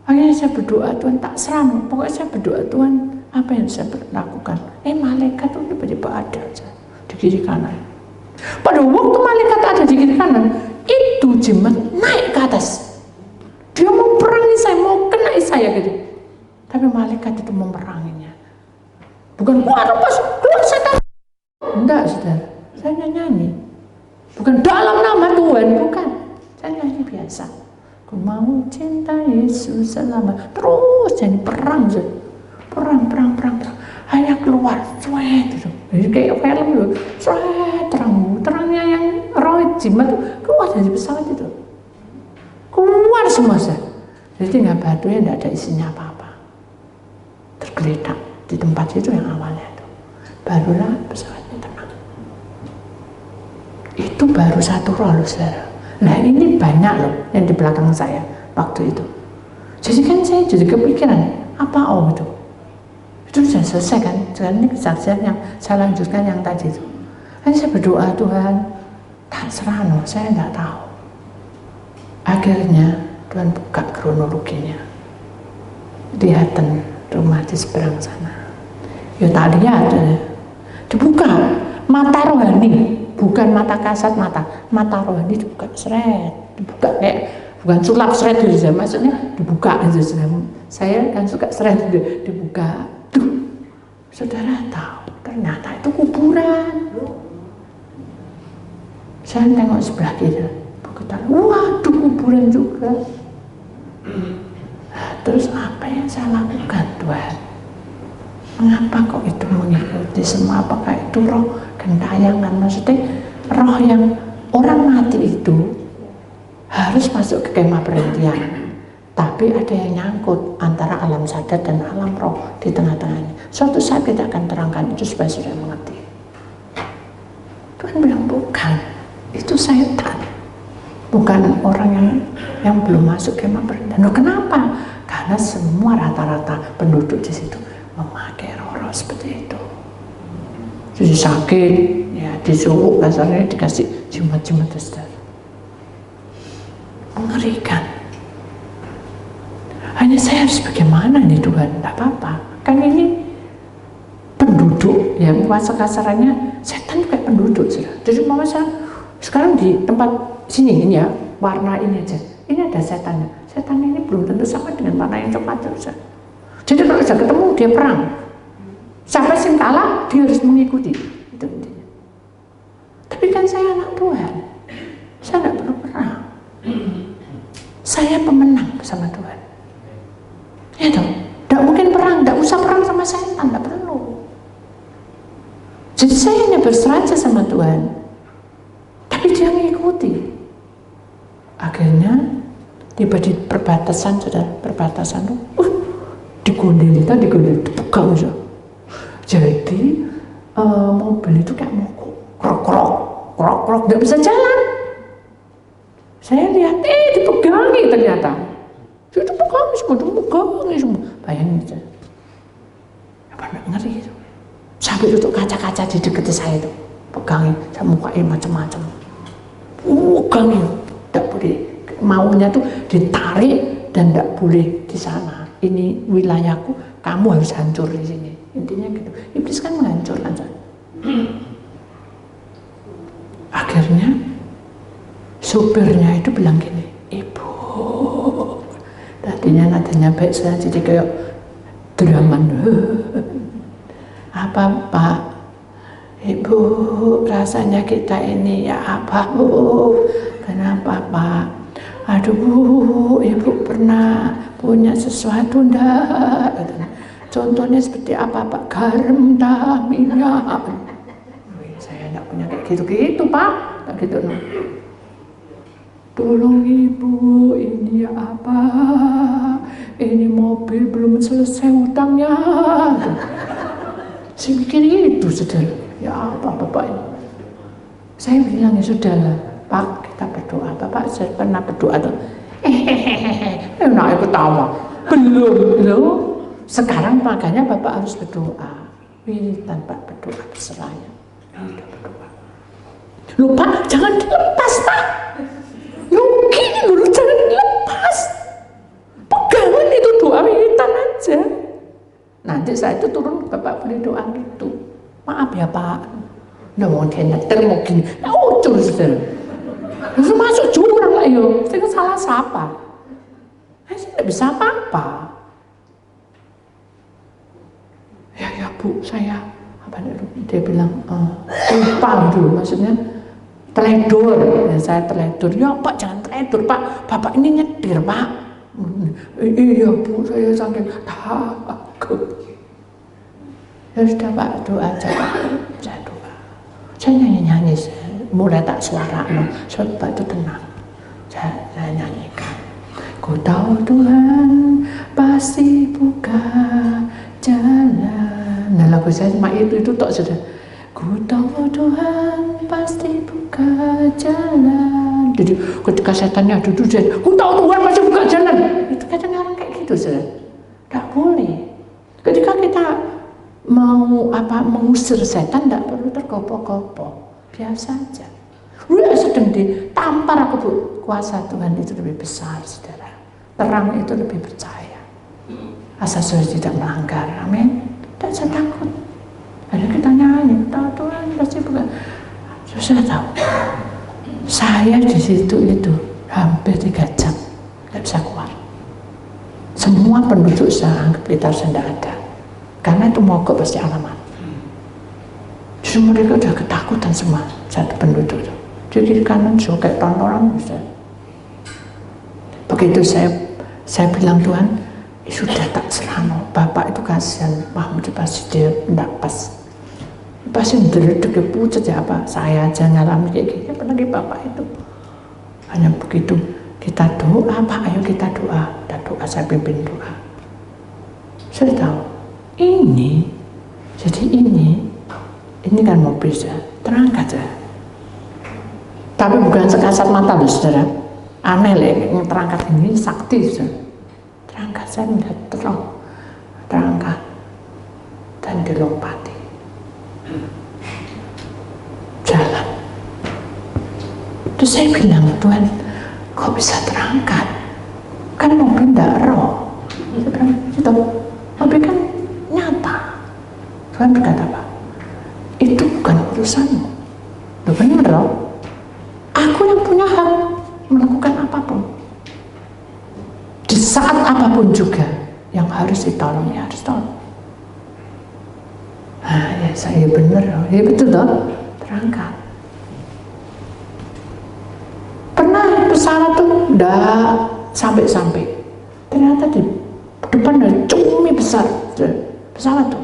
Akhirnya saya berdoa, Tuhan tak seram, pokoknya saya berdoa, Tuhan Apa yang saya lakukan? Malaikat itu tiba-tiba ada aja di kiri kanan. Pada waktu malaikat ada di kiri kanan, itu jimat naik ke atas. Dia mau perangi saya, mau kena saya gitu. Tapi malaikat itu memeranginya. Bukan keluar setan. Enggak, saudara. Saya nyanyi. Bukan dalam nama Tuhan, bukan. Saya nyanyi biasa. Ku mau cinta Yesus selama. Terus jadi perang, saudara. Perang. Hanya keluar, cuek gitu. Jadi kayak film loh, cuek, terangnya yang roh jimat tuh keluar dari pesawat itu. Keluar semua, saudara. Jadi tinggal batunya tidak ada isinya apa-apa. Tergeletak di tempat itu yang awalnya itu. Barulah pesawatnya tenang. Itu baru satu roh loh, saudara. Nah ini banyak loh yang di belakang saya waktu itu. Jadi kan saya jadi kepikiran, apa itu? Itu sudah selesai kan? Sekarang ini kesaksian yang saya lanjutkan yang tadi itu. Kan saya berdoa, Tuhan, tak serah loh, saya tidak tahu. Akhirnya Tuhan buka kronologinya. Lihatan rumah di seberang sana. Ya tak lihat, dibuka mata rohani, bukan mata kasat mata rohani dibuka seret, dibuka kayak bukan sulap seret gitu, maksudnya dibuka gitu. Saya kan suka seret gitu, dibuka. Duh, saudara tahu ternyata itu kuburan. Saya tengok sebelah kiri, waduh kuburan juga. Terus apa yang saya lakukan, Tuhan? Mengapa kok itu mengikuti semua? Apakah itu roh gentayangan? Maksudnya roh yang orang mati itu harus masuk ke kemah perhentian, tapi ada yang nyangkut antara alam sadar dan alam roh di tengah-tengahnya. Suatu saat kita akan terangkan itu supaya sudah mengerti. Tuhan bilang bukan, itu setan, bukan orang yang belum masuk kemah perhentian. Loh, kenapa? Karena semua rata-rata penduduk di situ memakai roh-roh seperti itu. Jadi sakit, ya disuruh kasarnya dikasih jimat-jimat besar. Mengerikan. Hanya saya harus bagaimana nih Tuhan? Tidak apa-apa. Kan ini penduduk yang kuasa kasarannya setan kayak penduduk. Jadi mama saya sekarang di tempat sini ini ya warna ini aja. Ini ada setannya. Setan ini belum tentu sama dengan warna yang coklat saja. Jadi kalau sudah ketemu dia perang. Sampai sing kalah dia harus mengikuti. Itu intinya. Tapi kan saya anak Tuhan. Saya tidak perlu perang. Saya pemenang bersama Tuhan. Ya toh, tidak mungkin perang, tidak usah perang sama setan, tidak perlu. Jadi saya hanya berserah saja sama Tuhan. Tapi dia mengikuti. Akhirnya tiba di perbatasan, sudah perbatasan tuh, digondeli, dipegang aja. Jadi mobil itu kayak mau krok, nggak bisa jalan. Saya lihat, dipegangi ternyata. Itu pegangi semua. Bayangin aja. Apa nggak ngeri itu? Sampai tutup kaca-kaca di dekat saya itu, pegangi, saya mukain macam-macam. Pegangi, tidak boleh. Maunya tuh ditarik dan tidak boleh di sana. Ini wilayahku, kamu harus hancur di sini. Intinya gitu. Iblis kan menghancurkan saya. Akhirnya supirnya itu bilang gini, Ibu, tadinya nadanya baik saja, jadi kayak draman. Apa Pak? Ibu, rasanya kita ini ya apa Bu? Kenapa Pak? Aduh Bu, Ibu pernah punya sesuatu enggak? Contohnya seperti apa Pak? Garam, minyak. Saya enggak punya kayak gitu Pak. Tak gitu no. Tolong Ibu, ini apa? Ini mobil belum selesai utangnya. Saya mikir itu saudara. Ya apa Bapak ini? Saya bilang ya sudahlah Pak, kita berdoa. Bapak saya pernah berdoa tuh. Enak ketawa. Belum loh. Sekarang makanya Bapak harus berdoa. Wiritan Pak berdoa berserahnya. Berdoa. Loh Pak, jangan dilepas Pak. Rugi loh, jangan dilepas. Pegangan itu doa wiritan aja. Nanti saya itu turun, Bapak boleh doa gitu. Maaf ya Pak, nah mau dia nyetir mau gini, nah ucur saudara. Lalu masuk jurang lah yo, saya salah siapa? Saya tidak bisa apa-apa. Ya Bu, saya apa dia bilang lupa dulu, maksudnya teledor. Ya, saya teledor. Ya Pak, jangan teledor Pak, Bapak ini nyetir Pak. Iya Bu, saya saking takut. Ya sudah Pak, doa aja Pak. Saya doa. Saya nyanyi-nyanyi, mulai tak suara, supaya itu tenang. Saya nyanyikan. Ku tahu Tuhan pasti buka jalan. Nah lagu saya cuma itu tok sudah. Ku tahu Tuhan pasti buka jalan. Jadi ketika setannya duduk dia, ku tahu Tuhan pasti buka jalan. Itu kadang orang kayak gitu sudah. Tidak boleh. Ketika kita mau mengusir setan, tidak perlu tergopoh-gopoh, biasa saja. Udah sedang ditampar aku Bu, kuasa Tuhan itu lebih besar saudara. Terang itu lebih percaya. Asal saudara tidak melanggar, amin. Tidak usah takut. Ada kita nyanyi, tahu Tuhan pasti bukan. Saya tahu. Saya di situ itu hampir 3 jam, tidak bisa keluar. Semua penduduk saya anggap saya tidak ada. Karena itu mogok pasti alamat. Justru mereka udah ketakutan semua satu penduduk itu. Di kiri kanan kayak tontonan bisa. Begitu saya bilang Tuhan, sudah tak selama. Bapak itu kasihan, Mahmud pasti dia tidak pas. Pasti derdek pucat ya apa? Saya aja ngalamin kayak gini. Apalagi Bapak itu. Hanya begitu kita doa, Pak, ayo kita doa. Dan doa saya pimpin doa. Saya tahu. Jadi ini kan mobil saya, terangkat ya. Tapi bukan sekasat mata loh saudara, aneh lah, yang terangkat ini sakti saudara. Terangkat saya melihat terangkat dan dilompati. Jalan. Terus saya bilang, Tuhan, kok bisa terangkat? Kan mobil tidak roh. Saya bilang, gitu, mobil kan nyata. Tuhan berkata apa? Itu bukan urusanmu. Loh benar loh. Aku yang punya hak melakukan apapun. Di saat apapun juga yang harus ditolong, ya harus tolong. Nah ya saya benar loh. Ya betul loh. Terangkat. Pernah pesawat tuh udah sampai-sampai. Ternyata di depan ada cumi besar. Pesawat tuh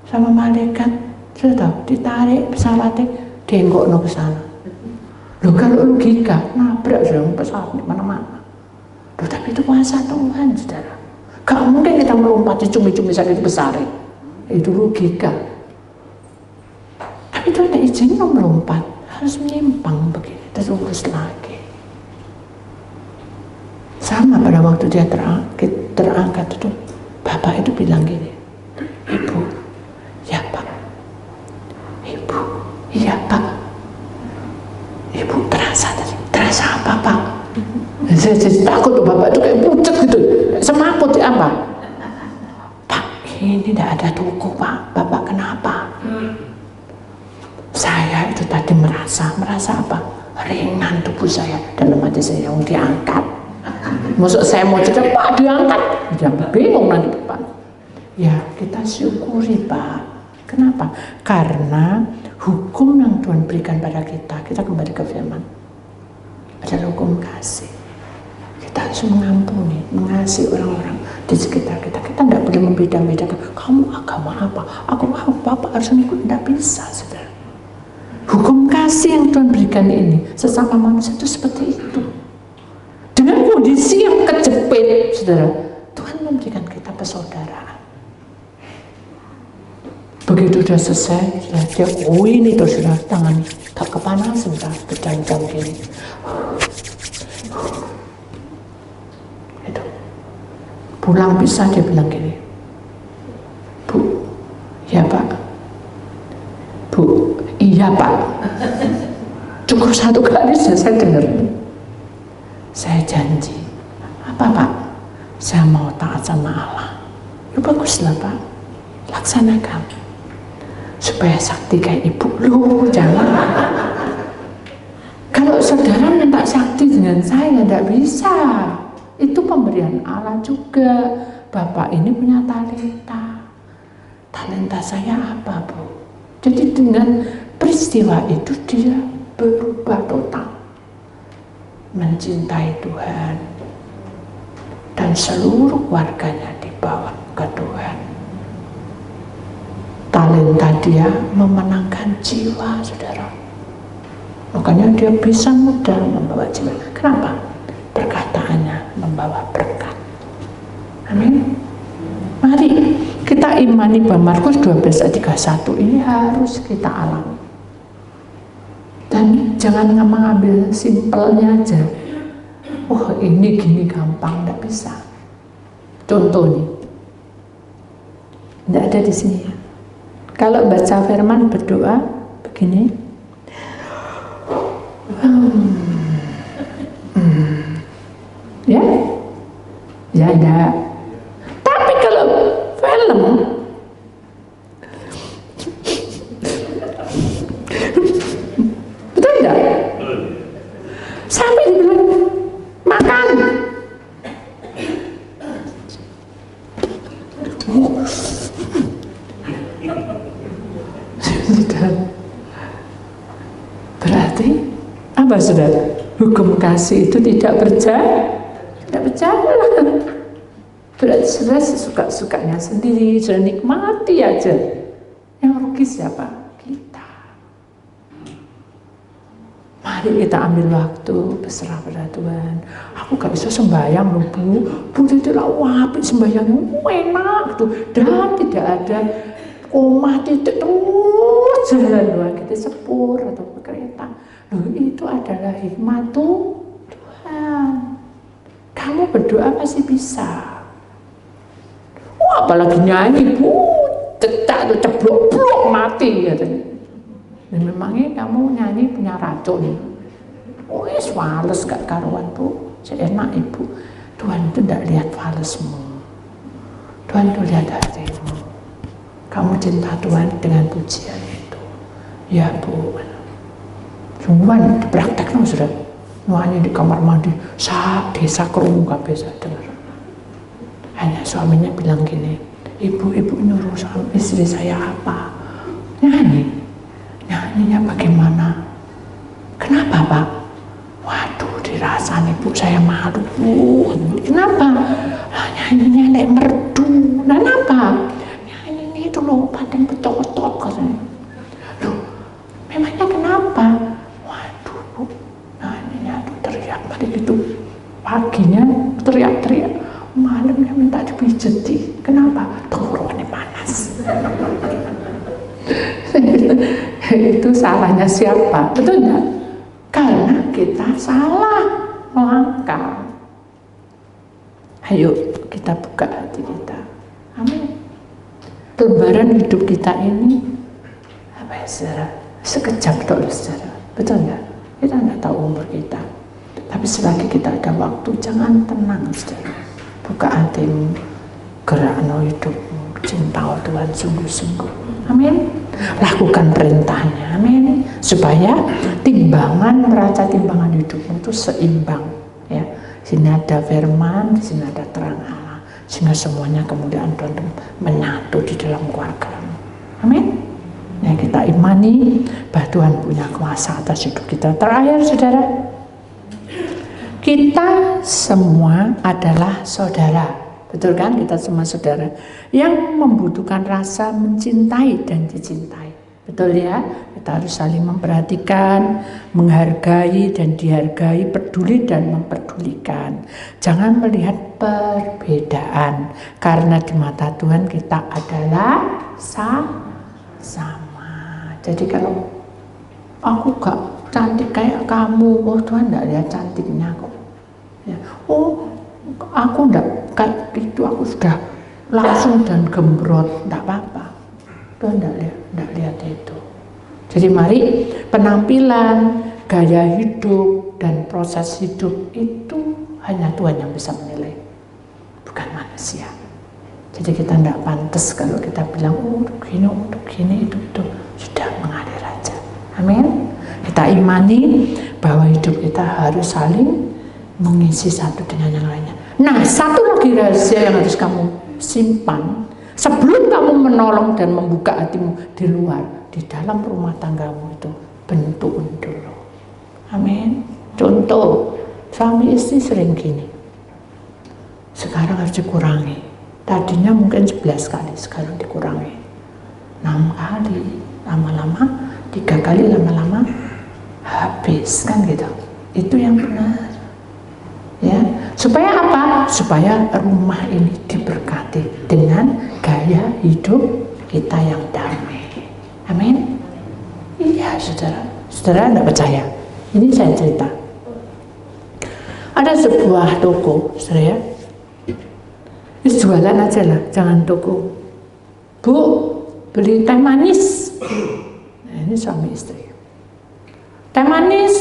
sama malaikat sudah tahu ditarik pesawatnya dienggokno ke sana. Loh kalau logika nabrak sudah pesawat di mana-mana. Loh tapi itu kuasa Tuhan saudara. Gak mungkin kita melompati cumi-cumi sakit besar. Itu logika. Tapi itu ada izin melompat, harus menyimpang begini terus urus lagi. Sama pada waktu dia terangkat itu, Bapak itu bilang gini, Ibu, ya Pak, Ibu, iya Pak, Ibu terasa apa Pak? Saya jadi takut tuh Bapak itu kayak pucat gitu, semaput ya apa? Pak, ini tidak ada toko Pak, Bapak kenapa? Saya itu tadi merasa apa? Ringan tubuh saya, dalam hati saya yang diangkat. Maksud saya mau cakap, Pak diangkat, jangan bingung nanti Pak. Ya kita syukuri Pak. Kenapa? Karena hukum yang Tuhan berikan pada kita kembali ke firman, adalah hukum kasih. Kita harus mengampuni, mengasihi orang-orang di sekitar kita. Kita tidak boleh membeda-bedakan, kamu agama apa, aku apa harus ikut, tidak bisa saudara. Hukum kasih yang Tuhan berikan ini sesama manusia itu seperti itu. Dengan kondisi yang kejepit, saudara, Tuhan memberikan kita persaudaraan. Begitu sudah selesai, dia ini tuh sudah tangan tak kepanasan, sudah berjam-jam gini. Itu pulang bisa dia bilang gini, Bu, ya Pak, Bu, iya Pak. Cukup satu kali saya dengar. Saya janji, apa Pak? Saya mau taat sama Allah. Ya baguslah Pak, laksanakan. Supaya sakti kayak ibu lu, jangan. Kalau saudara minta sakti dengan saya, tidak bisa. Itu pemberian Allah juga. Bapak ini punya talenta. Talenta saya apa, Bu? Jadi dengan peristiwa itu dia berubah total. Mencintai Tuhan. Dan seluruh warganya dibawa ke Tuhan. Talenta dia memenangkan jiwa, saudara. Makanya dia bisa mudah membawa jiwa. Kenapa? Perkataannya membawa berkat. Amin. Mari kita imani bahwa Markus 12 ayat 31 ini harus kita alami. Dan jangan mengambil simpelnya aja. Oh ini gini gampang, tidak bisa. Contoh nih, tidak ada di sini ya. Kalau baca firman berdoa begini, ya enggak. Tapi kalau film, betul enggak? Sampai dibilang makan. Berarti apa saudara? Hukum kasih itu tidak berjalan. Berarti saudara suka-sukanya sendiri, sudah nikmati aja. Yang rugi siapa? Kita. Mari kita ambil waktu berserah pada Tuhan. Aku gak bisa sembahyang loh Bu. Bu itu lah wapit sembahyangnya enak tuh. Dan tidak ada koma titik terus jalan doang kita sepur atau kereta. Loh itu adalah hikmat Tuhan. Kamu berdoa pasti bisa. Wah apalagi nyanyi Bu, cetak tuh ceblok-blok mati katanya. Dan memangnya kamu nyanyi punya racun. Oh yes, fales gak karuan Bu. Seenak Ibu. Tuhan itu tidak lihat falesmu. Tuhan itu lihat hatimu. Kamu cinta Tuhan dengan pujian itu. Ya Bu. Sungguhan dipraktekkan sudah. Nyanyi di kamar mandi. Sak desa kerungu kabeh saya dengar. Hanya suaminya bilang gini, Ibu nyuruh istri saya apa? Nyanyi. Nyanyinya bagaimana? Kenapa Pak? Waduh dirasaan Ibu saya malu Bu. Kenapa? Nyanyinya lek merdu. Dan apa? Nyanyinya itu loh padang betot-betot katanya. Loh memangnya kenapa? Waduh Bu, nyanyinya tuh teriak pada gitu. Paginya teriak-teriak, malamnya minta dipijeti. Kenapa? Tenggorokannya panas. Itu salahnya siapa? Betul enggak? Karena kita salah melangkah. Ayo kita buka hati kita. Amin. Lembaran hidup kita ini apa ya saudara? Sekejap toh saudara. Betul enggak? Kita enggak tahu umur kita. Tapi selagi kita ada waktu, jangan tenang saudara. Buka hatimu, gerakno hidupmu, cinta Tuhan sungguh-sungguh. Amin. Lakukan perintahnya, amin. Supaya timbangan, neraca timbangan hidupmu itu seimbang. Ya, sini ada firman, di sini ada terang Allah, sehingga semuanya kemuliaan Tuhan menyatu di dalam keluargamu. Amin. Ya, kita imani bahwa Tuhan punya kuasa atas hidup kita. Terakhir, saudara, kita semua adalah saudara. Betul kan? Kita semua saudara yang membutuhkan rasa mencintai dan dicintai. Betul ya? Kita harus saling memperhatikan, menghargai dan dihargai, peduli dan memperdulikan. Jangan melihat perbedaan, karena di mata Tuhan kita adalah sama. Jadi kalau aku gak cantik kayak kamu, oh Tuhan gak lihat cantiknya kok. Ya. Oh aku enggak kayak gitu, aku sudah langsung dan gembrot, enggak apa-apa. Tuhan enggak lihat itu. Jadi mari penampilan, gaya hidup dan proses hidup itu hanya Tuhan yang bisa menilai, bukan manusia. Jadi kita tidak pantas kalau kita bilang, untuk gini, itu sudah mengalir aja. Amin. Kita imani bahwa hidup kita harus saling mengisi satu dengan yang lainnya. Nah, satu lagi rahasia yang harus kamu simpan sebelum kamu menolong dan membuka hatimu di luar, di dalam rumah tanggamu itu, bentuk dulu. Amin. Contoh, suami istri sering gini. Sekarang harus dikurangi. Tadinya mungkin 11 kali, sekarang dikurangi 6 kali, lama-lama 3 kali, lama-lama habis, kan gitu. Itu yang benar. Ya, supaya apa? Supaya rumah ini diberkati dengan gaya hidup kita yang damai. Amin. Iya, saudara. Saudara tidak percaya? Ini saya cerita. Ada sebuah toko, saudara. Jualan aja lah, jangan toko. Bu, beli teh manis. Nah, ini suami istri. Teh manis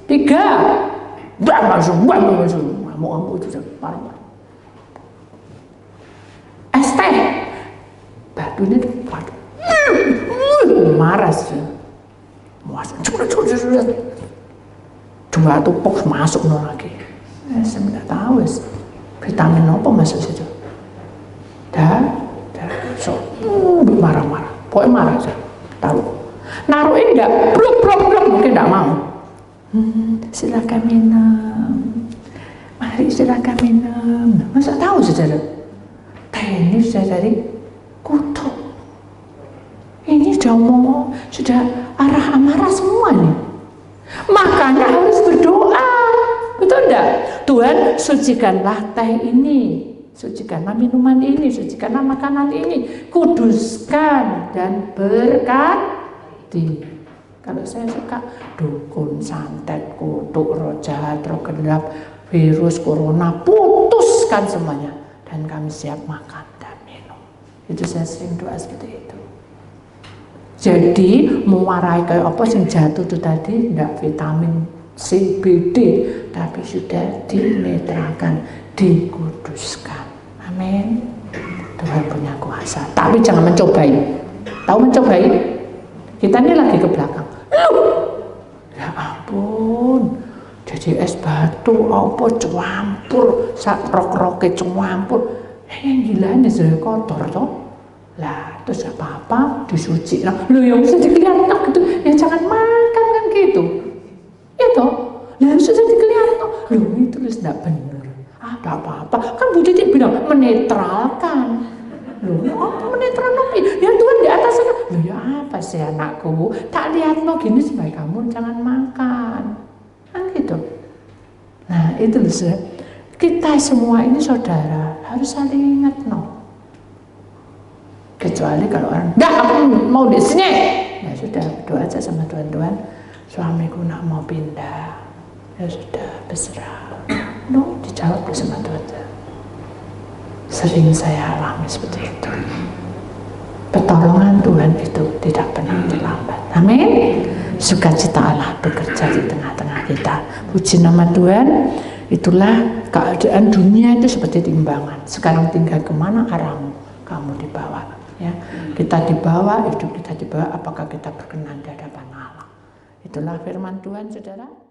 3. Langsung, ngamuk itu parah. Es teh, batunya marah sih. Dua tupuk masuk lagi. Saya tidak tahu vitamin apa masuk situ. So, marah-marah, pokoknya marah aja, tahu. Naruhin enggak, blok, mungkin enggak mau. Silakan minum, mari silakan minum. Masa tahu saudara? Teh ini sudah dari kutu. Ini sudah arah amarah semua nih. Makanya harus berdoa, betul enggak? Tuhan, sucikanlah teh ini. Sucikanlah minuman ini, sucikanlah makanan ini, kuduskan dan berkati. Kalau saya suka dukun, santet, kutuk, roh jahat, roh gelap, virus, corona, putuskan semuanya. Dan kami siap makan dan minum. Itu saya sering doa seperti itu. Jadi mewarai kayak apa yang jatuh itu tadi, tidak vitamin C, B, D, tapi sudah dinetralkan, dikuduskan. Amin. Tuhan punya kuasa. Tapi jangan mencobai. Tahu mencobai? Kita ini lagi ke belakang. Ya ampun. Jadi es batu, apa campur, sak rok-roke campur. Yang gila ini sudah kotor toh. Lah terus apa-apa disuci. Lah yang bisa dikelihatkan gitu. Ya jangan makan kan gitu. Itu. Lah bisa dikelihatkan. Itu tidak benar. Ada apa-apa, kan Bu Titi bilang menetralkan. Apa menetralkan? Ya Tuhan di atas sana. Ya apa sih anakku? Tak lihat gini supaya kamu jangan makan. Kan gitu. Nah itu loh, kita semua ini saudara harus saling ingat Kecuali kalau orang, enggak aku mau di sini. Ya sudah, berdoa aja sama Tuhan, suamiku nak mau pindah. Ya sudah, berserah. Dijawab sama Tuhan. Sering saya alami seperti itu. Pertolongan Tuhan itu tidak pernah terlambat. Amin. Sukacita Allah bekerja di tengah-tengah kita. Puji nama Tuhan. Itulah keadaan dunia itu seperti timbangan. Sekarang tinggal kemana arahmu, kamu dibawa. Ya, kita dibawa, hidup kita dibawa. Apakah kita berkenan di hadapan Allah? Itulah firman Tuhan, saudara.